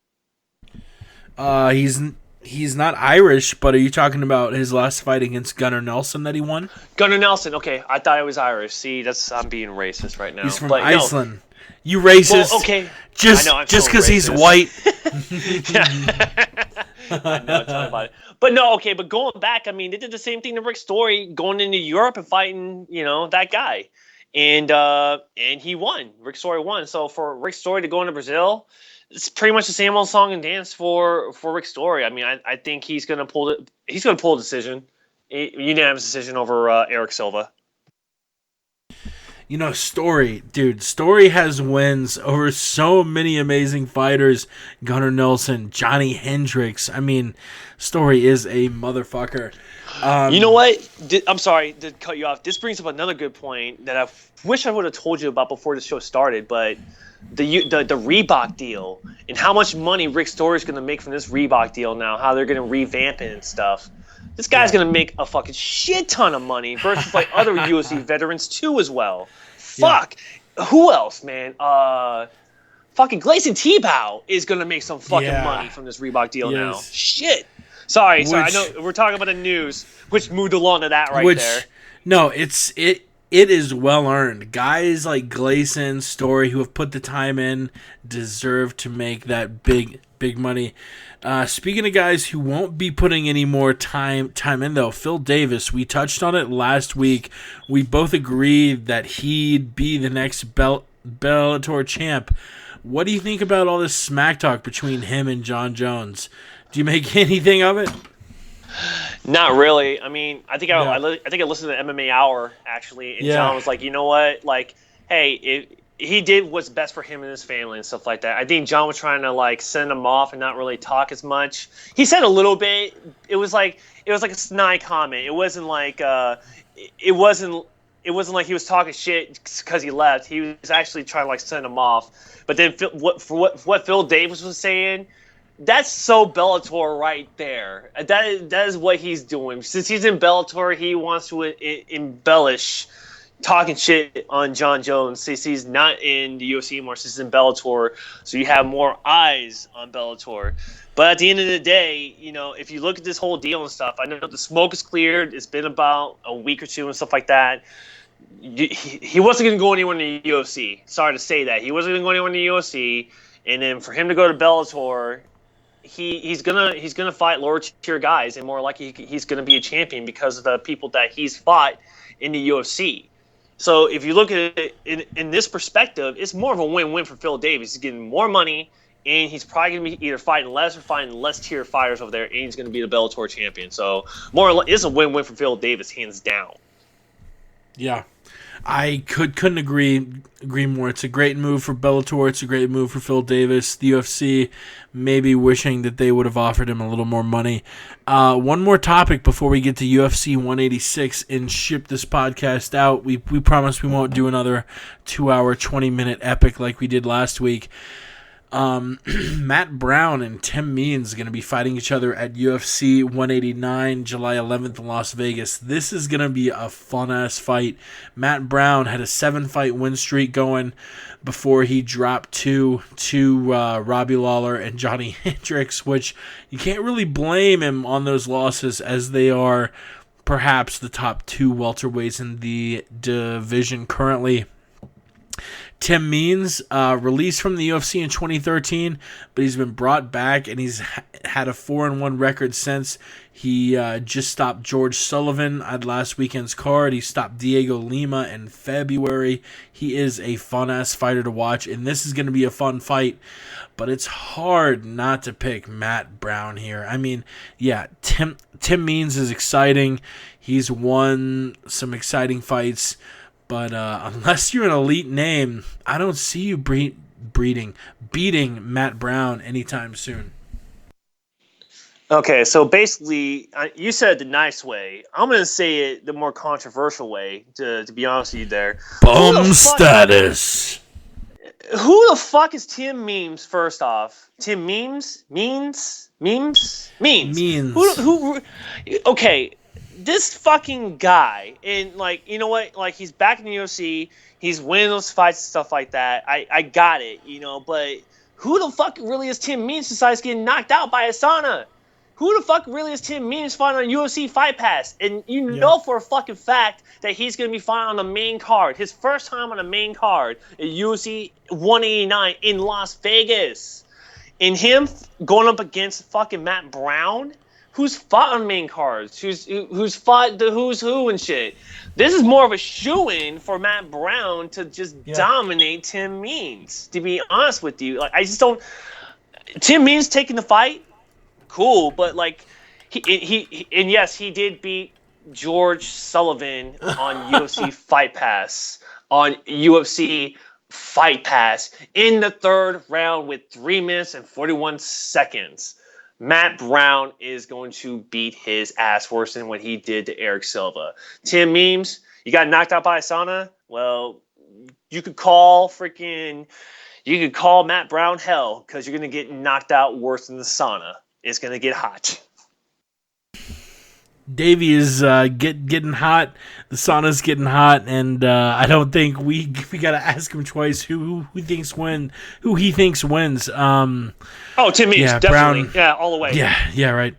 A: He's not Irish, but are you talking about his last fight against Gunnar Nelson that he won?
C: Gunnar Nelson. Okay, I thought it was Irish. See, I'm being racist right now.
A: He's from Iceland. No. You racist?
C: Well, okay.
A: Just because he's white.
C: I know. Tell me about it. But no, okay. But going back, I mean, they did the same thing to Rick Story, going into Europe and fighting, that guy, and he won. Rick Story won. So for Rick Story to go into Brazil, it's pretty much the same old song and dance for Rick Story. I mean, I think he's gonna pull a decision, a unanimous decision over Eric Silva.
A: Story has wins over so many amazing fighters. Gunnar Nelson, Johnny Hendricks. I mean, Story is a motherfucker.
C: You know what? I'm sorry to cut you off. This brings up another good point that I wish I would have told you about before the show started, but the Reebok deal and how much money Rick Story is going to make from this Reebok deal now, how they're going to revamp it and stuff. This guy's going to make a fucking shit ton of money versus like other UFC veterans too as well. Fuck. Yeah. Who else, man? Fucking Gleison Tebow is going to make some fucking money from this Reebok deal now. Shit. Sorry. I know we're talking about the news, which moved along to that there.
A: No, it is well earned. Guys like Gleison, Story, who have put the time in, deserve to make that big money. Speaking of guys who won't be putting any more time in, though, Phil Davis, we touched on it last week. We both agreed that he'd be the next Bellator champ. What do you think about all this smack talk between him and John Jones? Do you make anything of it?
C: Not really. I mean, I think I listened to the MMA Hour actually, and John was like, you know what, like, hey, he did what's best for him and his family and stuff like that. I think John was trying to like send him off and not really talk as much. He said a little bit. It was like a snide comment. It wasn't like it wasn't like he was talking shit because he left. He was actually trying to like send him off. But then what Phil Davis was saying, that's so Bellator right there. That is what he's doing. Since he's in Bellator, he wants to embellish talking shit on John Jones since he's not in the UFC anymore, since he's in Bellator, so you have more eyes on Bellator. But at the end of the day, if you look at this whole deal and stuff, I know the smoke is cleared. It's been about a week or two and stuff like that. He wasn't going to go anywhere in the UFC. Sorry to say that. He wasn't going to go anywhere in the UFC. And then for him to go to Bellator, he's gonna fight lower tier guys, and more likely he's gonna be a champion because of the people that he's fought in the UFC. So if you look at it in this perspective, it's more of a win-win for Phil Davis. He's getting more money, and he's probably going to be either fighting less tier fighters over there, and he's going to be the Bellator champion. So more or less, it's a win-win for Phil Davis, hands down.
A: Yeah. I couldn't agree more. It's a great move for Bellator. It's a great move for Phil Davis. The UFC maybe wishing that they would have offered him a little more money. One more topic before we get to UFC 186 and ship this podcast out. We promise we won't do another 2-hour, 20-minute epic like we did last week. Matt Brown and Tim Means are going to be fighting each other at UFC 189 July 11th in Las Vegas. This is going to be a fun-ass fight. Matt Brown had a 7-fight win streak going before he dropped to Robbie Lawler and Johnny Hendricks, which you can't really blame him on those losses, as they are perhaps the top 2 welterweights in the division currently. Tim Means, released from the UFC in 2013, but he's been brought back, and he's had a 4-1 record since. He just stopped George Sullivan at last weekend's card. He stopped Diego Lima in February. He is a fun-ass fighter to watch, and this is going to be a fun fight. But it's hard not to pick Matt Brown here. I mean, yeah, Tim Means is exciting. He's won some exciting fights. But unless you're an elite name, I don't see you beating Matt Brown anytime soon.
C: Okay, so basically, you said it the nice way. I'm going to say it the more controversial way, to be honest with you there.
A: Bum status.
C: Who the fuck is Tim Memes, first off? Tim Memes? Memes? Who? Okay. This fucking guy, and like, you know what? Like, he's back in the UFC. He's winning those fights and stuff like that. I got it, you know. But who the fuck really is Tim Means besides getting knocked out by Asana? Who the fuck really is Tim Means fighting on UFC Fight Pass? And you know for a fucking fact that he's going to be fighting on the main card. His first time on the main card at UFC 189 in Las Vegas. And him going up against fucking Matt Brown, who's fought on main cards, who's fought the who's who and shit. This is more of a shoo-in for Matt Brown to just dominate Tim Means, to be honest with you. Like, I just don't... Tim Means taking the fight, cool, but like, he yes, he did beat George Sullivan on UFC Fight Pass, in the third round with 3 minutes and 41 seconds. Matt Brown is going to beat his ass worse than what he did to Eric Silva. Tim Memes, you got knocked out by Asana? Well, you could call Matt Brown hell, because you're going to get knocked out worse than the sauna. It's going to get hot.
A: Davey is getting hot. The sauna's getting hot, and I don't think we got to ask him twice who he thinks wins.
C: Tim Means, definitely. Brown, all the way.
A: Yeah, right.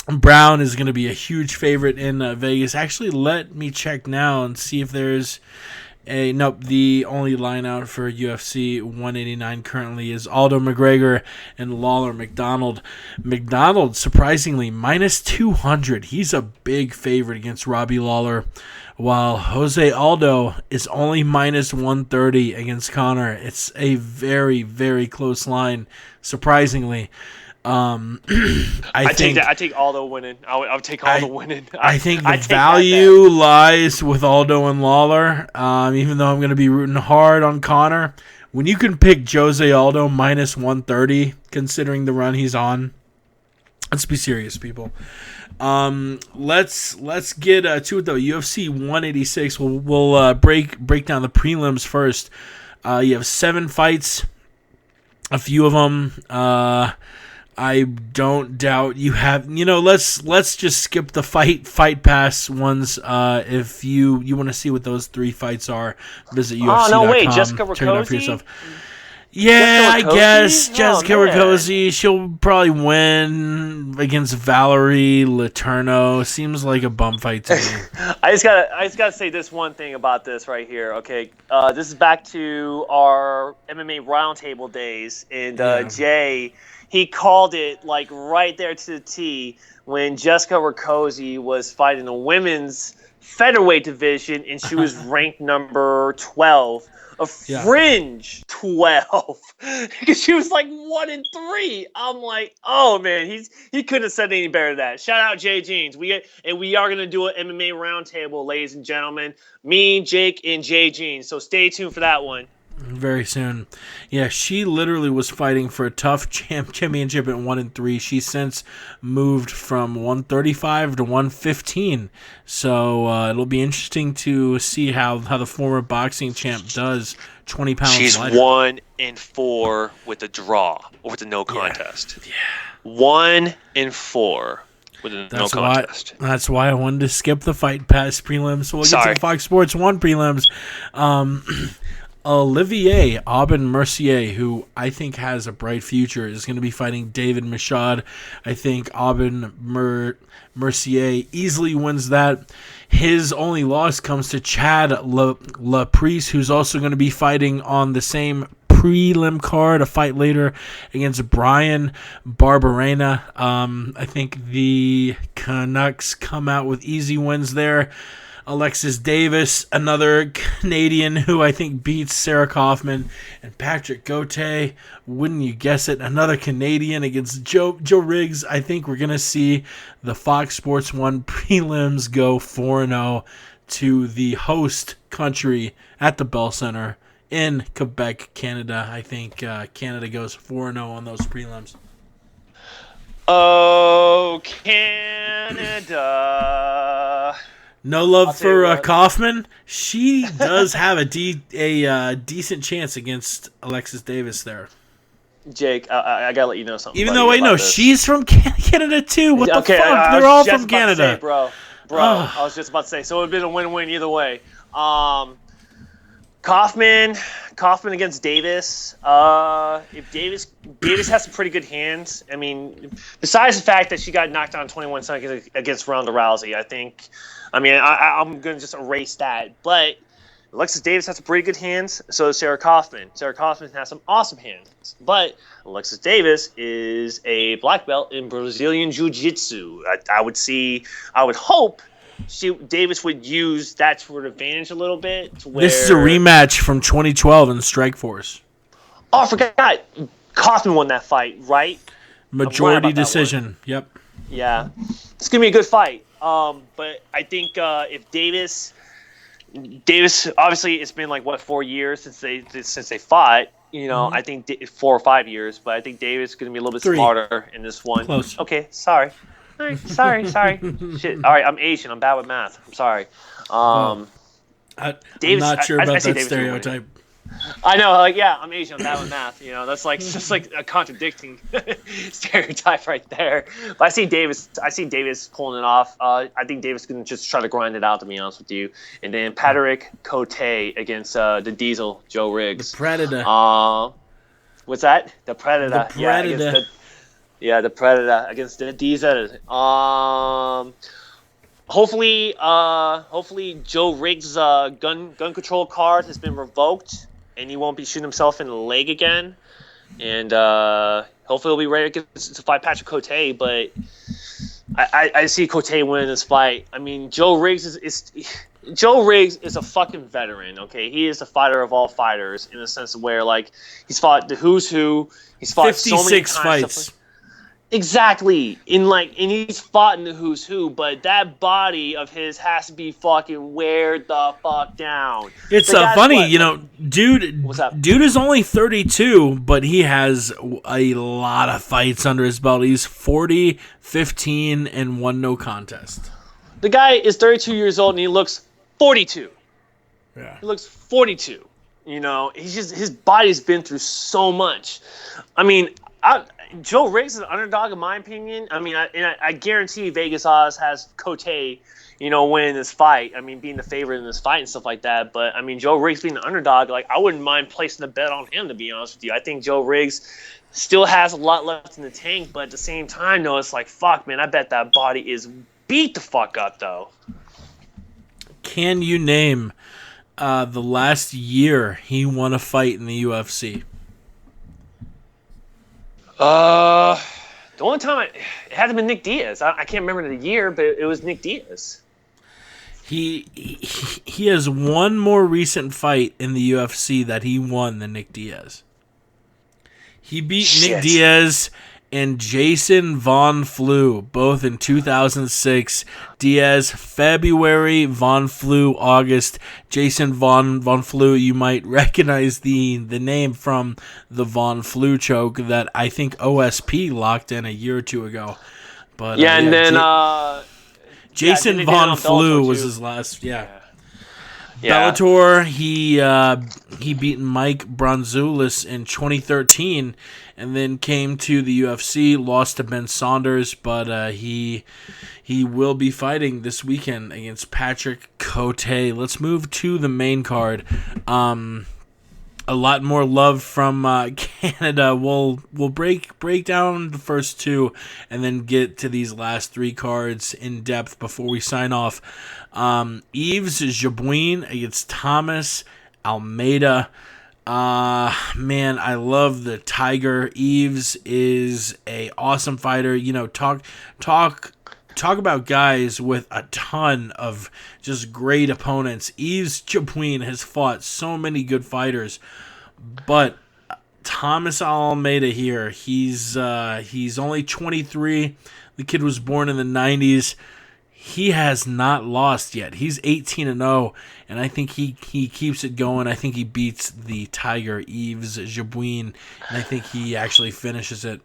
A: Brown is going to be a huge favorite in Vegas. Actually, let me check now and see if there's the only line out for UFC 189 currently is Aldo McGregor and Lawler McDonald. McDonald, surprisingly, minus 200. He's a big favorite against Robbie Lawler, while Jose Aldo is only minus 130 against Conor. It's a very, very close line, surprisingly. I
C: take Aldo winning. I'll take Aldo winning.
A: I think the value lies with Aldo and Lawler. Even though I'm going to be rooting hard on Conor, when you can pick Jose Aldo minus 130, considering the run he's on, let's be serious, people. Let's get to it though. UFC 186. We'll break down the prelims first. You have 7 fights. A few of them. I don't doubt you have. Let's just skip the fight pass ones. If you want to see what those 3 fights are, visit UFC.com.
C: Oh no, wait, Jessica Rakoczy?
A: Check it out for yourself. Yeah, I guess Jessica Rakoczy. She'll probably win against Valerie Letourneau. Seems like a bum fight to me.
C: I just gotta say this one thing about this right here. Okay, this is back to our MMA roundtable days, and Jay, he called it like right there to the T when Jessica Rakoczy was fighting the women's featherweight division, and she was ranked number 12. A fringe 12, because she was like 1-3. I'm like, oh man, he couldn't have said any better than that. Shout out Jay Jeans. We are gonna do an MMA roundtable, ladies and gentlemen. Me, Jake, and Jay Jeans. So stay tuned for that one.
A: Very soon. Yeah, she literally was fighting for a tough championship at 1-3. She's since moved from 135 to 115. So it'll be interesting to see how the former boxing champ does 20 pounds
C: She's
A: lighter.
C: 1-4 with a draw, or with a no contest. Yeah. 1-4 with a no contest.
A: That's why I wanted to skip the fight pass prelims. So we'll get to the Fox Sports 1 prelims. Olivier Aubin Mercier, who I think has a bright future, is going to be fighting David Michaud. I think Aubin Mercier easily wins that. His only loss comes to Chad Laprise, who's also going to be fighting on the same prelim card, a fight later against Brian Barberena. I think the Canucks come out with easy wins there. Alexis Davis, another Canadian who I think beats Sarah Kaufman, and Patrick Gauthier, wouldn't you guess it, another Canadian against Joe Riggs. I think we're going to see the Fox Sports 1 prelims go 4-0 to the host country at the Bell Center in Quebec, Canada. I think Canada goes 4-0 on those prelims.
C: Oh, Canada.
A: No love for Kaufman. She does have a decent chance against Alexis Davis there.
C: Jake, I gotta let you know something.
A: Even though, wait, no, she's from Canada too. What the fuck? They're all from Canada.
C: Bro. I was just about to say. So it would have been a win-win either way. Kaufman against Davis. If Davis has some pretty good hands. I mean, besides the fact that she got knocked down 21 seconds against Ronda Rousey, I think. I'm going to just erase that. But Alexis Davis has some pretty good hands. So does Sarah Kaufman. Sarah Kaufman has some awesome hands. But Alexis Davis is a black belt in Brazilian Jiu-Jitsu. I would hope Davis would use that to her advantage a little bit.
A: This is a rematch from 2012 in Strikeforce.
C: Oh, I forgot. Kaufman won that fight, right?
A: Majority decision. Yep.
C: Yeah. It's going to be a good fight. But I think if Davis, obviously it's been like 4 years since they fought. You know, I think 4 or 5 years, but I think Davis is going to be a little bit smarter in this one.
A: Close.
C: Okay, sorry. Sorry. Shit. All right, I'm Asian. I'm bad with math. I'm sorry.
A: Davis, I'm not sure about that stereotype.
C: I know, I'm Asian. I'm bad with math. You know, that's just like a contradicting stereotype right there. But I see Davis pulling it off. I think Davis can just try to grind it out, to be honest with you. And then Patrick Gauthier against the Diesel, Joe Riggs.
A: The Predator.
C: What's that? The Predator.
A: The Predator.
C: The Predator against the Diesel. Hopefully Joe Riggs' gun control card has been revoked, and he won't be shooting himself in the leg again. And hopefully he'll be ready to fight Patrick Gauthier. But I see Gauthier winning this fight. I mean, Joe Riggs is a fucking veteran. Okay, he is a fighter of all fighters in the sense of where he's fought the who's who. He's fought
A: 56
C: so many
A: fights.
C: Exactly. And he's fought in the who's who, but that body of his has to be fucking wear the fuck down.
A: It's funny, dude.
C: What's up?
A: Dude is only 32, but he has a lot of fights under his belt. He's 40, 15, and 1 no contest.
C: The guy is 32 years old and he looks 42.
A: Yeah.
C: He looks 42. His body's been through so much. I mean, Joe Riggs is an underdog in my opinion. I mean, I guarantee Vegas odds has Gauthier, winning this fight. I mean, being the favorite in this fight and stuff like that. But I mean, Joe Riggs being the underdog, I wouldn't mind placing a bet on him, to be honest with you. I think Joe Riggs still has a lot left in the tank, but at the same time, though, it's fuck, man, I bet that body is beat the fuck up, though.
A: Can you name the last year he won a fight in the UFC?
C: The only time it had to be Nick Diaz. I can't remember the year, but it was Nick Diaz.
A: He has one more recent fight in the UFC that he won than Nick Diaz. He beat Nick Diaz and Jason Von Flue, both in 2006. Diaz, February, Von Flue, August. Jason Von Flue, you might recognize the name from the Von Flue choke that I think OSP locked in a year or two ago. But Jason Von Flue was his last, Bellator, he beat Mike Bronzoulis in 2013 and then came to the UFC, lost to Ben Saunders, but he will be fighting this weekend against Patrick Gauthier. Let's move to the main card. a lot more love from Canada. We'll break down the first two and then get to these last three cards in depth before we sign off. Yves Jabouin against Thomas Almeida. Man, I love the Tiger. Yves is a awesome fighter. You know, talk about guys with a ton of just great opponents. Yves Jabouin has fought so many good fighters, but Thomas Almeida here, he's only 23. The kid was born in the 90s. He has not lost yet. He's 18-0, and I think he keeps it going. I think he beats the Tiger, Yves Jabouin, and I think he actually finishes it.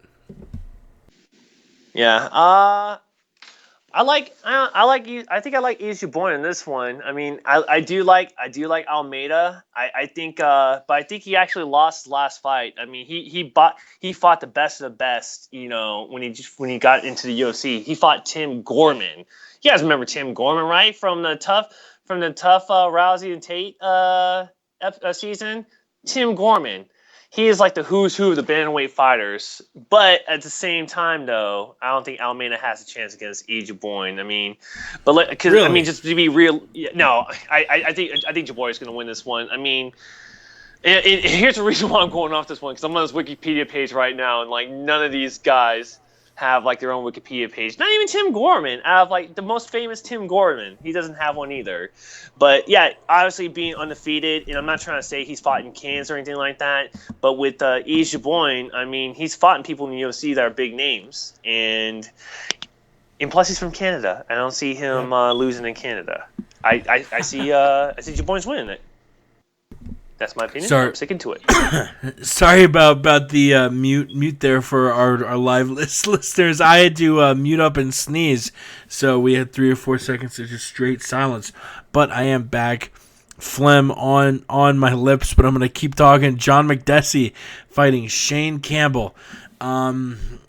C: Yeah. I think I like Yves Jabouin in this one. I mean, I do like Almeida. I think, but I think he actually lost the last fight. I mean, he fought the best of the best. You know, when he got into the UFC, he fought Tim Gorman. You guys remember Tim Gorman, right? From the tough Rousey and Tate season. Tim Gorman. He is like the who's who of the bantamweight fighters. But at the same time, though, I don't think Almeida has a chance against Yves Jabouin. I mean, but because really? I mean, just to be real, no, I think Jabouin is going to win this one. I mean, here's the reason why I'm going off this one, because I'm on this Wikipedia page right now, and like none of these guys have like their own Wikipedia page. Not even Tim Gorman. Out of like the most famous Tim Gorman, he doesn't have one either. But yeah, obviously being undefeated, and I'm not trying to say he's fought in cans or anything like that. But with Yves Jabouin, I mean, he's fought in people in the UFC that are big names, and plus he's from Canada. I don't see him losing in Canada. I see Jabouin's winning it. That's my opinion. I'm sticking to it.
A: Sorry about the mute there for our live listeners. I had to mute up and sneeze, so we had 3 or 4 seconds of just straight silence. But I am back, phlegm on my lips, but I'm gonna keep talking. John McDessie fighting Shane Campbell.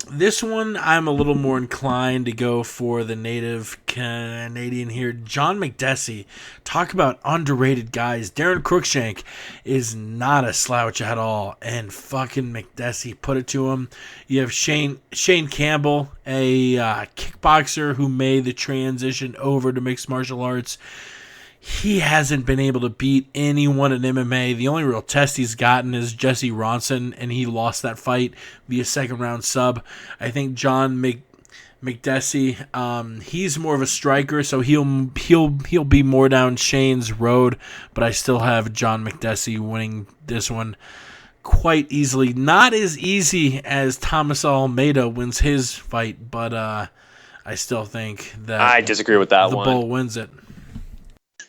A: This one I'm a little more inclined to go for the native Canadian here. John McDessie, talk about underrated guys. Darren Cruikshank is not a slouch at all, and fucking McDessie put it to him. You have Shane Campbell, a kickboxer who made the transition over to mixed martial arts. He hasn't been able to beat anyone in MMA. The only real test he's gotten is Jesse Ronson, and he lost that fight via second-round sub. I think John McDessie, he's more of a striker, so he'll be more down Shane's road, but I still have John McDessie winning this one quite easily. Not as easy as Thomas Almeida wins his fight, but I still think that
C: I disagree with that
A: the
C: one.
A: Bull wins it.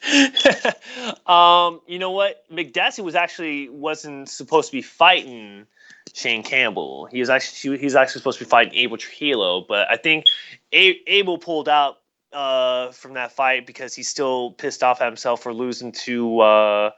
C: You know what? McDessie wasn't supposed to be fighting Shane Campbell. He's actually supposed to be fighting Abel Trujillo, but I think Abel pulled out from that fight because he's still pissed off at himself for losing to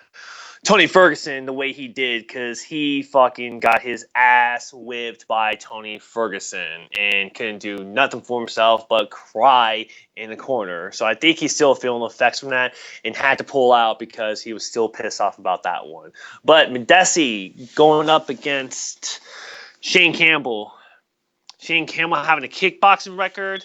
C: Tony Ferguson the way he did, because he fucking got his ass whipped by Tony Ferguson and couldn't do nothing for himself but cry in the corner. So I think he's still feeling the effects from that and had to pull out because he was still pissed off about that one. But McDessie going up against Shane Campbell. Shane Campbell having a kickboxing record.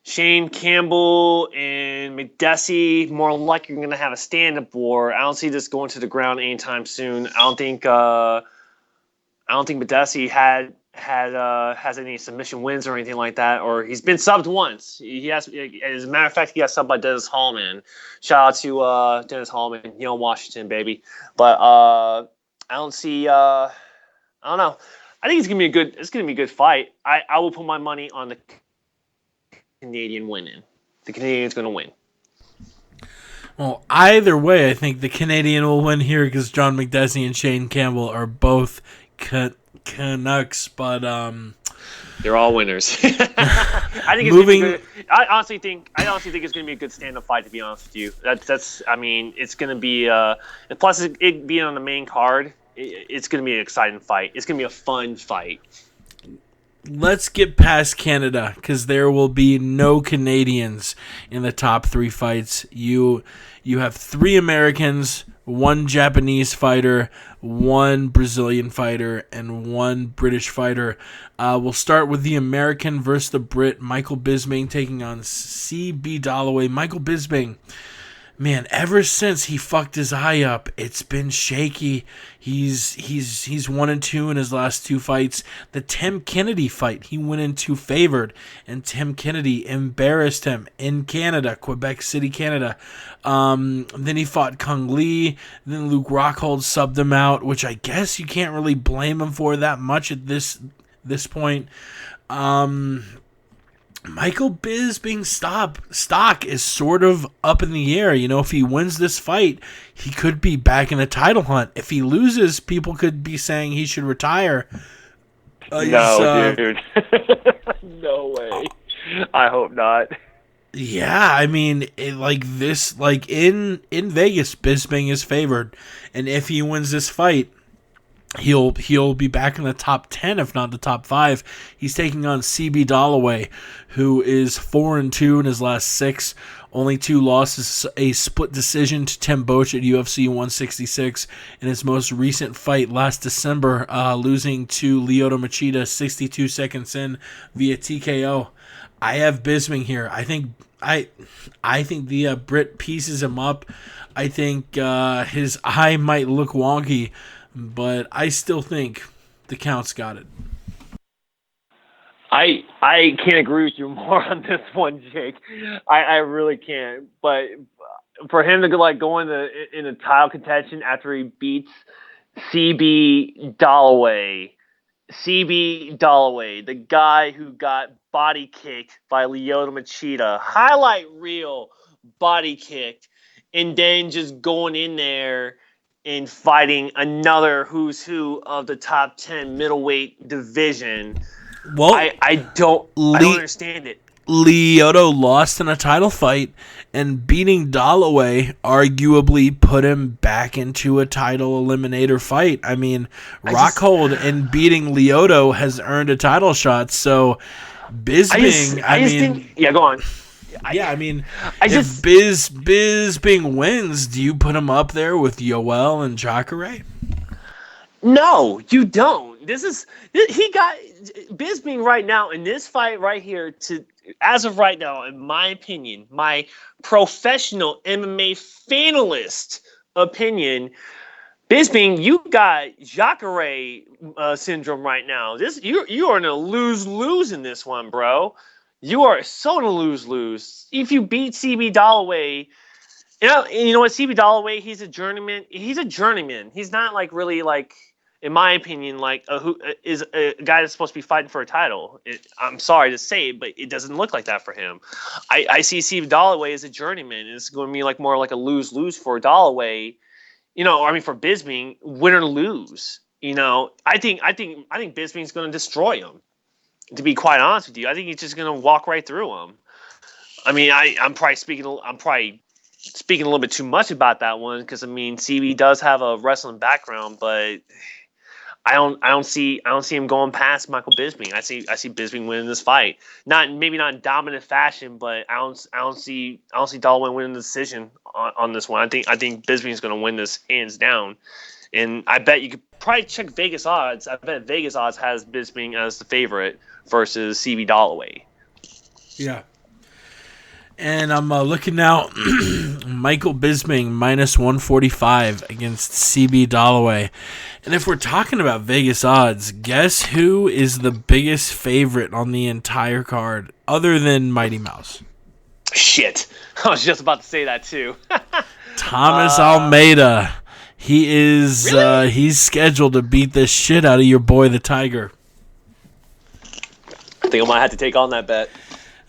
C: Shane Campbell and McDessie more likely going to have a stand-up war. I don't see this going to the ground anytime soon. I don't think McDessie has any submission wins or anything like that, or he's been subbed once. He has, as a matter of fact, he got subbed by Dennis Hallman. Shout out to Dennis Hallman, Washington, baby. But I don't see. I don't know. I think it's gonna be a good fight. I will put my money on the Canadian winning. The Canadian's going to win.
A: Well, either way, I think the Canadian will win here because John McDessie and Shane Campbell are both Canucks, but
C: they're all winners. I honestly think it's going to be a good stand-up fight. To be honest with you, that's. I mean, it's going to be. And plus, it being on the main card, it's going to be an exciting fight. It's going to be a fun fight.
A: let's get past Canada because there will be no Canadians in the top 3 fights. You have 3 Americans, 1 Japanese fighter, 1 Brazilian fighter, and 1 British fighter. We'll start with the American versus the Brit, Michael Bisping taking on C.B. Dalloway. Michael Bisping, man, ever since he fucked his eye up, it's been shaky. He's 1-2 in his last 2 fights. The Tim Kennedy fight, he went into favored, and Tim Kennedy embarrassed him in Canada, Quebec City, Canada. Then he fought Kung Lee. Then Luke Rockhold subbed him out, which I guess you can't really blame him for that much at this point. Michael Bisping's stock is sort of up in the air. You know, if he wins this fight, he could be back in the title hunt. If he loses, people could be saying he should retire.
C: No, dude. No way. I hope not.
A: Yeah, I mean, in Vegas, Bisping is favored, and if he wins this fight, he'll be back in the top 10, if not the top 5. He's taking on C.B. Dalloway, who is 4-2 in his last 6. Only 2 losses, a split decision to Tim Boetsch at UFC 166 in his most recent fight last December, losing to Lyoto Machida 62 seconds in via TKO. I have Bisping here. I think the Brit pieces him up. I think his eye might look wonky, but I still think the Count's got it.
C: I can't agree with you more on this one, Jake. I really can't. But for him to go into title contention after he beats C.B. Dalloway, the guy who got body kicked by Lyoto Machida, highlight reel body kicked, and then just going in there and fighting another who's who of the top 10 middleweight division.
A: Well,
C: I don't understand it.
A: Lyoto lost in a title fight, and beating Dalloway arguably put him back into a title eliminator fight. I mean, Rockhold and beating Lyoto has earned a title shot, so Bisping,
C: go on.
A: If Bisping wins, do you put him up there with Yoel and Jacare?
C: No, you don't. He got Bisping right now in this fight right here. As of right now, in my opinion, my professional MMA fanalist opinion, Bisping, you got Jacare syndrome right now. You are in a lose-lose in this one, bro. You are so in a lose-lose. If you beat C.B. Dalloway, you know what, C.B. Dalloway, he's a journeyman. He's not really in my opinion, who is a guy that's supposed to be fighting for a title. I'm sorry to say it, but it doesn't look like that for him. I see C.B. Dalloway as a journeyman. It's going to be more like a lose-lose for Dalloway. For Bisping, win or lose. I think Bisping's going to destroy him. To be quite honest with you, I think he's just going to walk right through him. I mean, I'm probably speaking a little bit too much about that one because CB does have a wrestling background, but I don't see him going past Michael Bisping. I see Bisping winning this fight. Maybe not in dominant fashion, but I don't see Dalloway winning the decision on this one. I think Bisping is going to win this hands down. And I bet you could probably check Vegas odds. I bet Vegas odds has Bisping as the favorite versus CB Dalloway.
A: Yeah. And I'm looking now, Michael Bisping minus 145 against CB Dalloway. And if we're talking about Vegas odds, guess who is the biggest favorite on the entire card other than Mighty Mouse?
C: Shit. I was just about to say that too.
A: Thomas Almeida. He is
C: really?
A: He's scheduled to beat the shit out of your boy the Tiger.
C: I think I might have to take on that bet.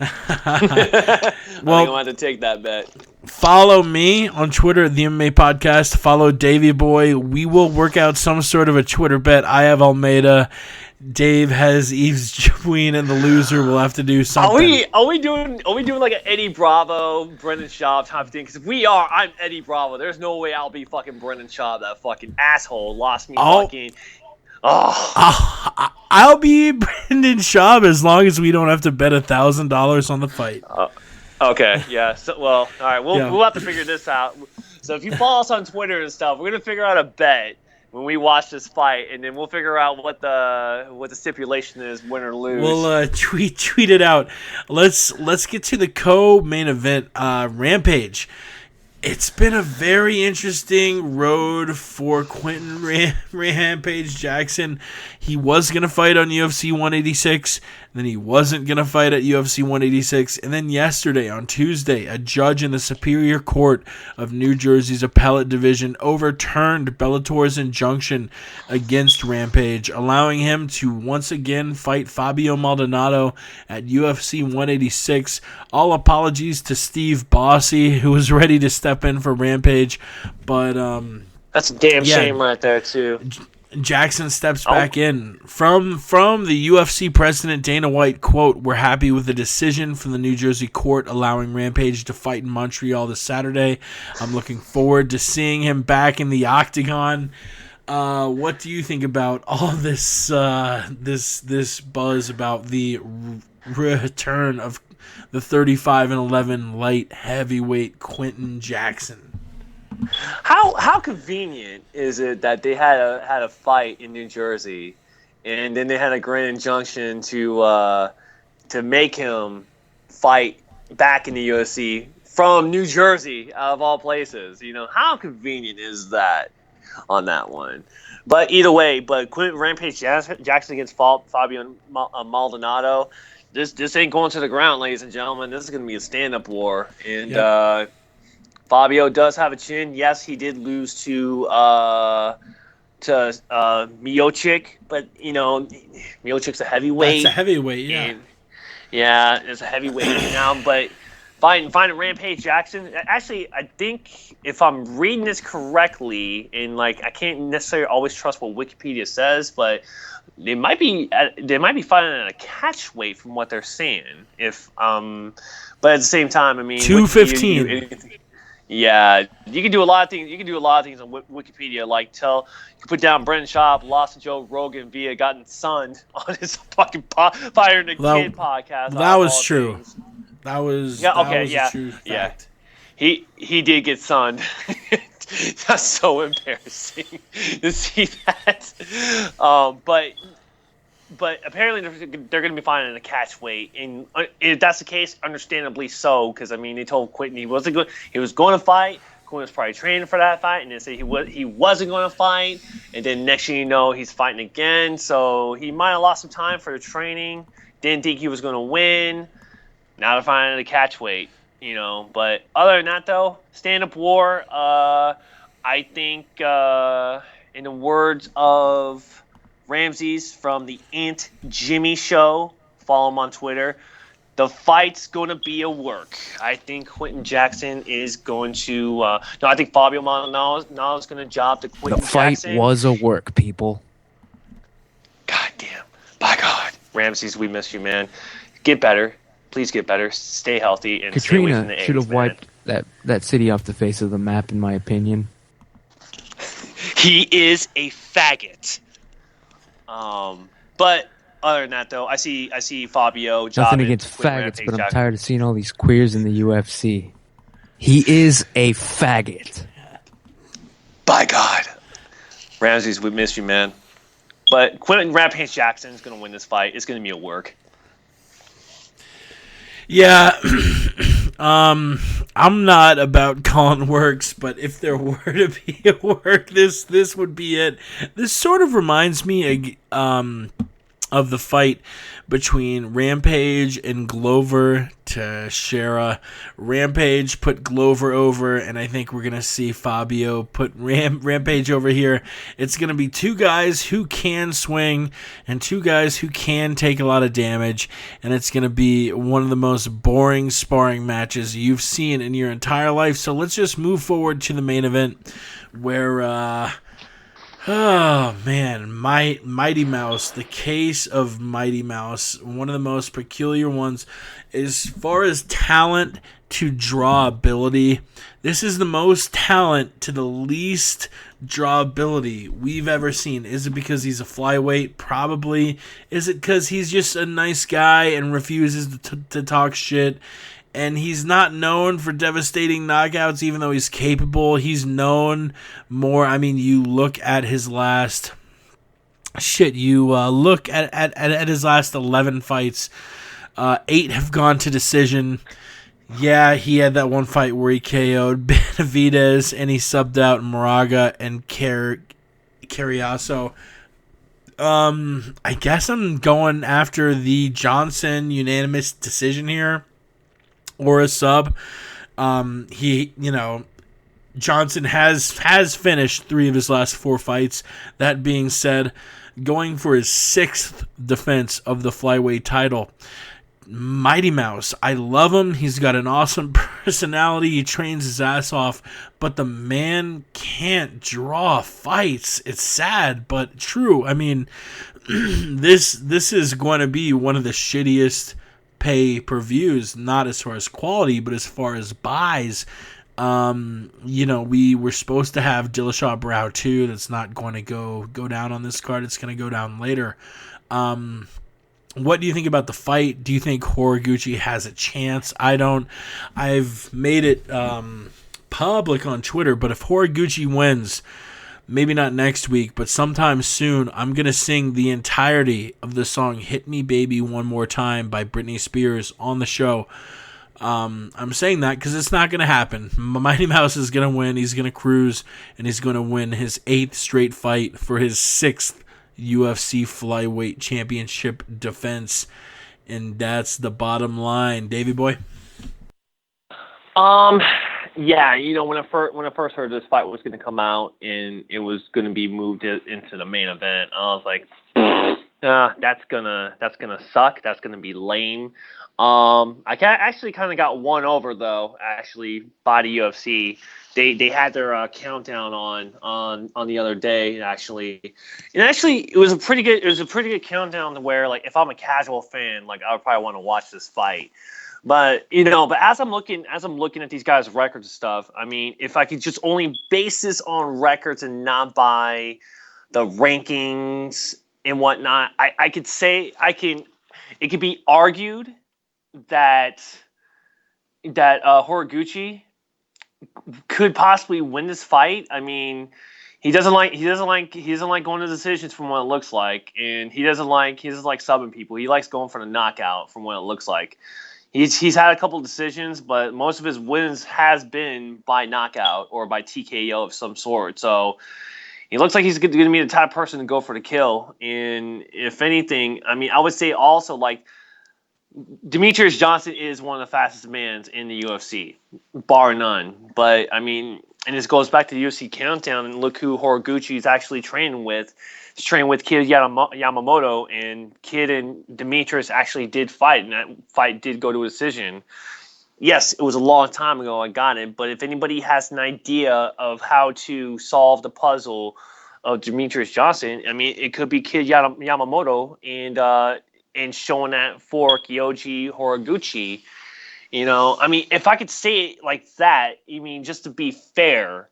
C: I think I might have to take that bet.
A: Follow me on Twitter at the MMA Podcast. Follow Davey Boy. We will work out some sort of a Twitter bet. I have Almeida. Dave has Eves Queen, and the loser will have to do something.
C: Are we doing like an Eddie Bravo, Brendan Schaub type thing? Because if we are, I'm Eddie Bravo. There's no way I'll be fucking Brendan Schaub. That fucking asshole lost me fucking
A: I'll be Brendan Schaub as long as we don't have to bet $1,000 on the fight.
C: Okay, yeah. So, well, all right. We'll
A: Yeah.
C: we'll have to figure this out. So if you follow us on Twitter and stuff, we're gonna figure out a bet when we watch this fight, and then we'll figure out what the stipulation is, win or lose.
A: We'll tweet it out. Let's get to the co-main event, Rampage. It's been a very interesting road for Quentin Rampage Jackson. He was going to fight on UFC 186, then he wasn't going to fight at UFC 186, and then yesterday, on Tuesday, a judge in the Superior Court of New Jersey's Appellate Division overturned Bellator's injunction against Rampage, allowing him to once again fight Fabio Maldonado at UFC 186. All apologies to Steve Bossy, who was ready to step in for Rampage, but
C: that's a damn shame right there too.
A: Jackson steps back in. From the UFC president Dana White, quote, "We're happy with the decision from the New Jersey court allowing Rampage to fight in Montreal this Saturday. I'm looking forward to seeing him back in the octagon." What do you think about all this this buzz about the return of the 35-11 light heavyweight Quentin Jackson?
C: How convenient is it that they had a fight in New Jersey, and then they had a grand injunction to make him fight back in the UFC from New Jersey, out of all places? You know, how convenient is that on that one? But either way, Quentin Rampage Jackson against Fabio Maldonado. This ain't going to the ground, ladies and gentlemen. This is going to be a stand-up war, and Fabio does have a chin. Yes, he did lose to Miocic, but you know, Miocic's a heavyweight.
A: That's a heavyweight, yeah.
C: And, yeah, it's a heavyweight now. But fighting Rampage Jackson. Actually, I think if I'm reading this correctly, and like I can't necessarily always trust what Wikipedia says, but they might be fighting at a catch weight from what they're saying. But at the same time, I mean,
A: 215.
C: Yeah, you can do a lot of things. You can do a lot of things on Wikipedia, like you can put down Brendan Schaub lost to Joe Rogan via gotten sunned on his fucking Fire the Kid podcast.
A: That was true. Things. That was a true fact.
C: He did get sunned. That's so embarrassing to see that. But apparently they're going to be finding a catch weight, and if that's the case, understandably so. Because I mean, they told Quentin he was going to fight. Quentin was probably training for that fight, and they said he wasn't going to fight. And then next thing you know, he's fighting again. So he might have lost some time for the training. Didn't think he was going to win. Now they're finding a catch weight, you know. But other than that, though, stand-up war. I think, in the words of Ramses from the Aunt Jimmy Show, follow him on Twitter, the fight's going to be a work. I think Quentin Jackson is going to I think Fabio Maldonado is going to job to Quentin Jackson.
K: The fight was a work, people.
C: God damn. By God. Ramses, we miss you, man. Get better. Please get better. Stay healthy and stay away from the
K: Katrina should have wiped that city off the face of the map, in my opinion.
C: He is a faggot. But other than that, though, I see Fabio.
K: Nothing against faggots, but I'm tired of seeing all these queers in the UFC. He is a faggot.
C: By God, Ramses, we miss you, man. But Quentin Rampage Jackson is going to win this fight. It's going to be a work.
A: Yeah, I'm not about calling works, but if there were to be a work, this would be it. This sort of reminds me of the fight between Rampage and Glover Teixeira. Rampage put Glover over, and I think we're going to see Fabio put Rampage over here. It's going to be two guys who can swing and two guys who can take a lot of damage, and it's going to be one of the most boring sparring matches you've seen in your entire life. So let's just move forward to the main event where... oh, man, Mighty Mouse, the case of Mighty Mouse, one of the most peculiar ones. As far as talent to draw ability, This is the most talent to the least drawability we've ever seen. Is it because he's a flyweight? Probably. Is it because he's just a nice guy and refuses to talk shit? And he's not known for devastating knockouts, even though he's capable. He's known more. I mean, you look at his last... look at his last 11 fights. 8 have gone to decision. Yeah, he had that one fight where he KO'd Benavidez, and he subbed out Moraga and Carriazo. I guess I'm going after the Johnson unanimous decision here, or a sub. Johnson has finished 3 of his last 4 fights. That being said, going for his 6th defense of the flyweight title. Mighty Mouse. I love him. He's got an awesome personality. He trains his ass off, but the man can't draw fights. It's sad, but true. I mean, this is going to be one of the shittiest pay-per-views, not as far as quality, but as far as buys. We were supposed to have Dillashaw Brow 2. That's not going to go down on this card. It's going to go down later. What do you think about the fight? Do you think Horiguchi has a chance? I don't. I've made it public on Twitter, but if Horiguchi wins, maybe not next week, but sometime soon, I'm going to sing the entirety of the song Hit Me Baby One More Time by Britney Spears on the show. I'm saying that because it's not going to happen. Mighty Mouse is going to win. He's going to cruise, and he's going to win his 8th straight fight for his 6th UFC flyweight championship defense, and that's the bottom line. Davey boy.
C: Yeah, when I first heard this fight was going to come out and it was going to be moved into the main event, I was like, that's gonna suck. That's gonna be lame. I actually kind of got won over though. Actually, by the UFC. They had their countdown on the other day actually, and actually it was a pretty good countdown to where, like, if I'm a casual fan, like, I would probably want to watch this fight. But as I'm looking at these guys' records and stuff, I mean, if I could just only base this on records and not by the rankings and whatnot, I could say it could be argued that Horiguchi could possibly win this fight. I mean, he doesn't like going to decisions from what it looks like, and he doesn't like subbing people. He likes going for the knockout from what it looks like. He's had a couple of decisions, but most of his wins has been by knockout or by TKO of some sort. So he looks like he's going to be the type of person to go for the kill. And if anything, I mean, I would say also, like, Demetrius Johnson is one of the fastest men in the UFC, bar none. But, I mean, and this goes back to the UFC countdown, and look who Horiguchi is actually training with. He's training with Kid Yamamoto, and Kid and Demetrius actually did fight, and that fight did go to a decision. Yes, it was a long time ago, I got it, but if anybody has an idea of how to solve the puzzle of Demetrius Johnson, I mean, it could be Kid Yamamoto and showing that for Kyoji Horiguchi. I mean, if I could say it like that, I mean, just to be fair,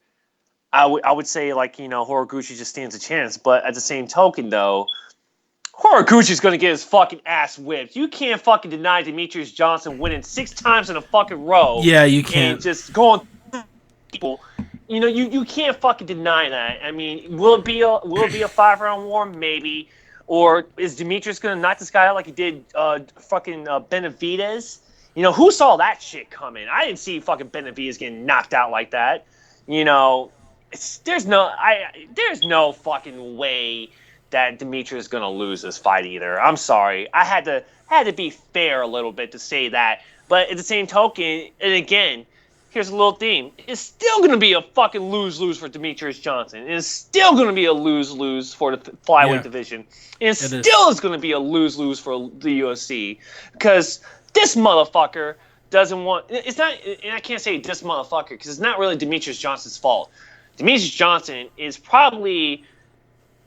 C: I would say, like, Horiguchi just stands a chance. But at the same token, though, Horiguchi's going to get his fucking ass whipped. You can't fucking deny Demetrius Johnson winning 6 times in a fucking row.
A: Yeah, you can't.
C: And just going people. You can't fucking deny that. I mean, will it be a 5-round war? Maybe. Or is Demetrius going to knock this guy out like he did fucking Benavidez? Who saw that shit coming? I didn't see fucking Benavidez getting knocked out like that. There's no fucking way that Demetrius is going to lose this fight either. I'm sorry. I had to be fair a little bit to say that. But at the same token, and again, here's a little theme. It's still going to be a fucking lose-lose for Demetrius Johnson. It's still going to be a lose-lose for the flyweight division. And it still is going to be a lose-lose for the UFC. Because this motherfucker doesn't want... It's not... And I can't say this motherfucker because it's not really Demetrius Johnson's fault. Demetrius Johnson is probably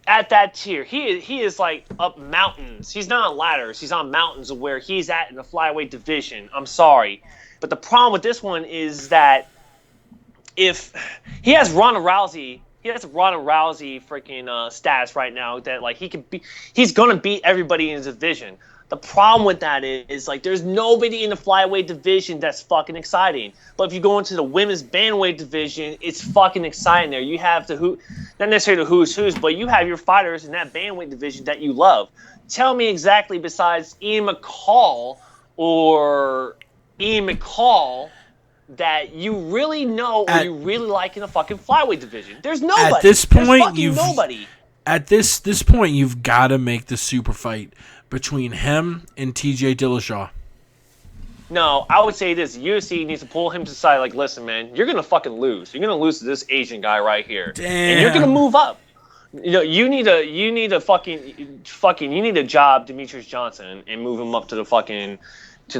C: at that tier. He is like up mountains. He's not on ladders. He's on mountains of where he's at in the flyweight division. I'm sorry. But the problem with this one is that if he has Ronda Rousey. He has Ronda Rousey freaking status right now that like he's gonna beat everybody in his division. The problem with that is like there's nobody in the flyweight division that's fucking exciting. But if you go into the women's bantamweight division, it's fucking exciting there. You have not necessarily the who's, but you have your fighters in that bantamweight division that you love. Tell me exactly besides Ian McCall that you really know or you really like in the fucking flyweight division. There's nobody.
A: At this point,
C: nobody.
A: At this point, you've got to make the super fight between him and TJ Dillashaw.
C: No, I would say this. UFC needs to pull him to the side like, listen, man, you're going to fucking lose. You're going to lose to this Asian guy right here.
A: Damn.
C: And you're going to move up. You need to job Demetrius Johnson and move him up to the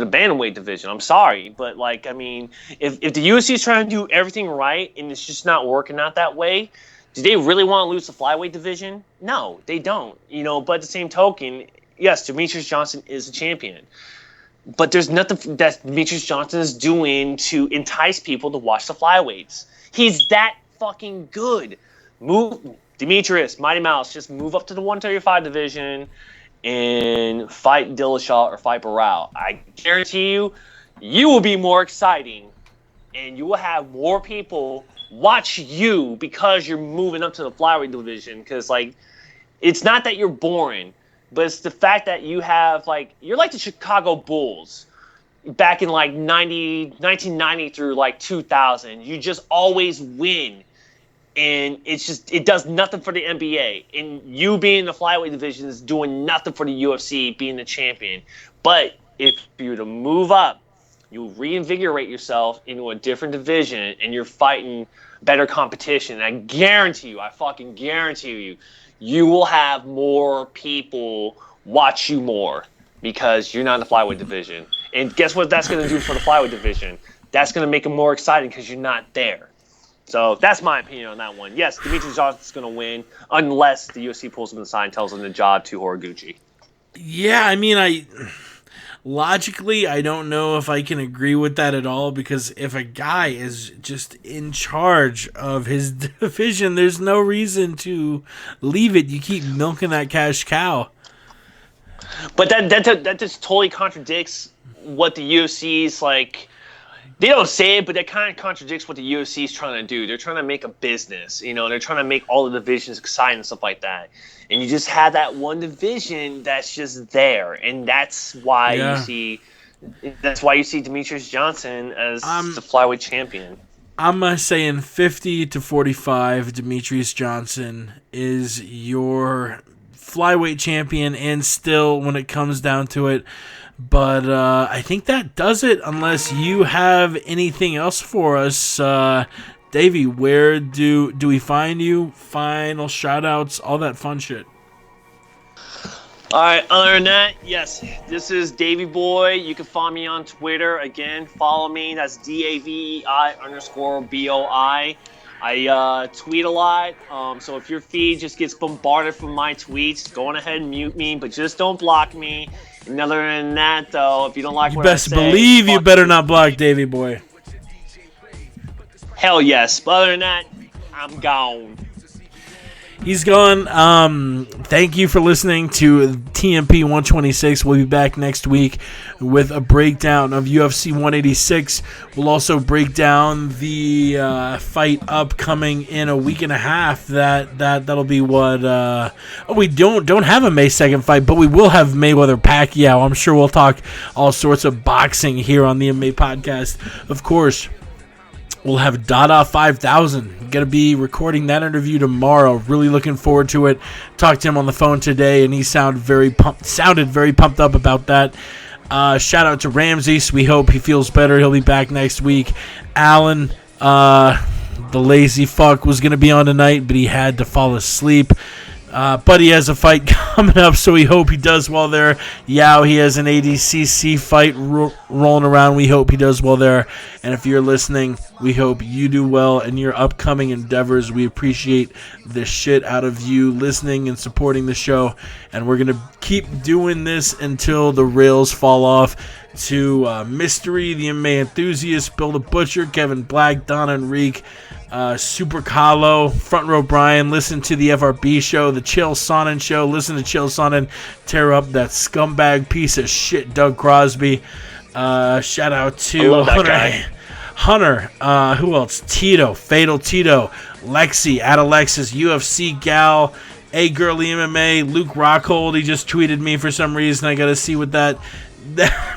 C: bantamweight division. I'm sorry, but like, I mean, if the UFC is trying to do everything right and it's just not working out that way, do they really want to lose the flyweight division? No, they don't. But at the same token, yes, Demetrius Johnson is a champion, but there's nothing that Demetrius Johnson is doing to entice people to watch the flyweights. He's that fucking good. Demetrius, Mighty Mouse, just move up to the 135 division and fight Dillashaw or fight Barao. I guarantee you will be more exciting and you will have more people watch you because you're moving up to the flyweight division. Because, like, it's not that you're boring, but it's the fact that you have, like, you're like the Chicago Bulls back in, like, 1990 through, like, 2000. You just always win. And it does nothing for the NBA. And you being in the flyweight division is doing nothing for the UFC being the champion. But if you were to move up, you reinvigorate yourself into a different division and you're fighting better competition. And I fucking guarantee you, you will have more people watch you more because you're not in the flyweight division. And guess what that's going to do for the flyweight division? That's going to make it more exciting because you're not there. So that's my opinion on that one. Yes, Demetrius Johnson's going to win unless the UFC pulls him aside and tells him to job to Horiguchi.
A: Yeah, I mean, logically, I don't know if I can agree with that at all because if a guy is just in charge of his division, there's no reason to leave it. You keep milking that cash cow.
C: But that just totally contradicts what the UFC's like. They don't say it, but that kind of contradicts what the UFC is trying to do. They're trying to make a business, they're trying to make all the divisions exciting and stuff like that. And you just have that one division that's just there, and that's why you see Demetrius Johnson as the flyweight champion.
A: I'm saying 50-45. Demetrius Johnson is your flyweight champion, and still, when it comes down to it. But I think that does it unless you have anything else for us. Davey, where do we find you? Final shout-outs, all that fun shit.
C: All right, other than that, yes, this is Davey Boy. You can follow me on Twitter. Again, follow me. That's DAVEI_BOI. I tweet a lot, so if your feed just gets bombarded from my tweets, go on ahead and mute me, but just don't block me. And other than that, though, if you don't like what I say...
A: You best believe you better not block Davey Boy.
C: Hell yes. But other than that, I'm gone.
A: He's gone. Thank you for listening to TMP 126. We'll be back next week with a breakdown of UFC 186. We'll also break down the fight upcoming in a week and a half. That'll be what. We don't have a May 2nd fight, but we will have Mayweather Pacquiao. I'm sure we'll talk all sorts of boxing here on the MMA podcast. Of course, we'll have Dada 5000. Going to be recording that interview tomorrow. Really looking forward to it. Talked to him on the phone today, and he sounded very pumped up about that. Shout out to Ramses. We hope he feels better. He'll be back next week. Alan, the lazy fuck, was going to be on tonight, but he had to fall asleep. But he has a fight coming up, so we hope he does well there. Yao, he has an ADCC fight rolling around. We hope he does well there. And if you're listening, we hope you do well in your upcoming endeavors. We appreciate the shit out of you listening and supporting the show. And we're going to keep doing this until the rails fall off. To Mystery, the MMA Enthusiast, Bill the Butcher, Kevin Black, Don Enrique, Super Kahlo, Front Row Brian, listen to the FRB show, the Chael Sonnen show, listen to Chael Sonnen tear up that scumbag piece of shit Doug Crosby. Shout out to Hunter, who else? Tito, Fatal Tito, Lexi, at Alexis, UFC Gal, A Girly MMA, Luke Rockhold. He just tweeted me for some reason. I gotta see what that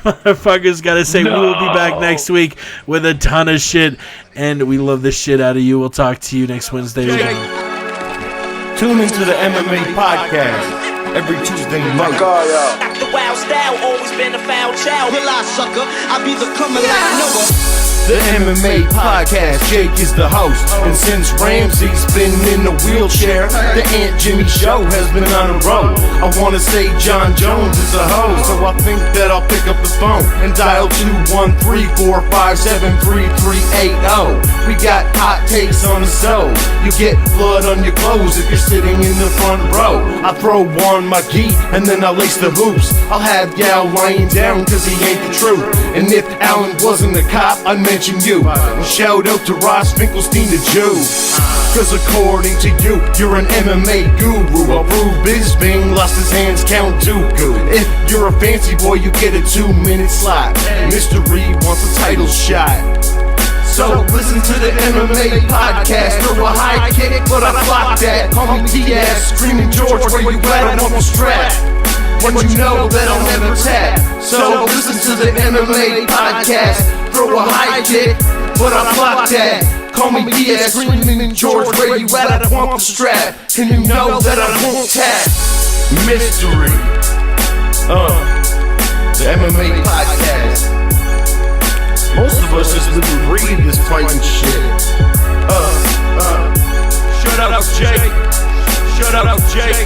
A: motherfucker's gotta say. No. We will be back next week with a ton of shit, and we love the shit out of you. We'll talk to you next Wednesday.
L: Tune into the MMA Podcast every Tuesday night.
M: Dr. Wild style, always been a foul child. Realize, sucker, I be the coming like Noah.
L: The MMA Podcast, Jake is the host. And since Ramsey's been in the wheelchair, the Aunt Jimmy Show has been on the road. I wanna say John Jones is a host, so I think that I'll pick up the phone and dial 213-457-3380. We got hot takes on the show. You get blood on your clothes if you're sitting in the front row. I throw on my gi and then I lace the hoops. I'll have Yao lying down cause he ain't the truth. And if Alan wasn't a cop, I'd mention you. And shout out to Ross Finkelstein the Jew. Cause according to you, you're an MMA guru. I'll prove Bisping lost his hands count Dooku. If you're a fancy boy, you get a 2-minute slot. Mystery wants a title shot. So listen to the MMA Podcast. Throw a high kick, but I block that. Call me T-Ass, screaming George, where you at? I want the strap. When you know that I'll never tap. So listen to the MMA Podcast. Throw a high kick, but I block that. Call me T-Ass, screaming George, where you at? I want the strap. And you know that I won't tap. Mystery. The MMA Podcast. Most of us just live and breathe this fighting shit. Shut up, Jake. Shut up, Jake.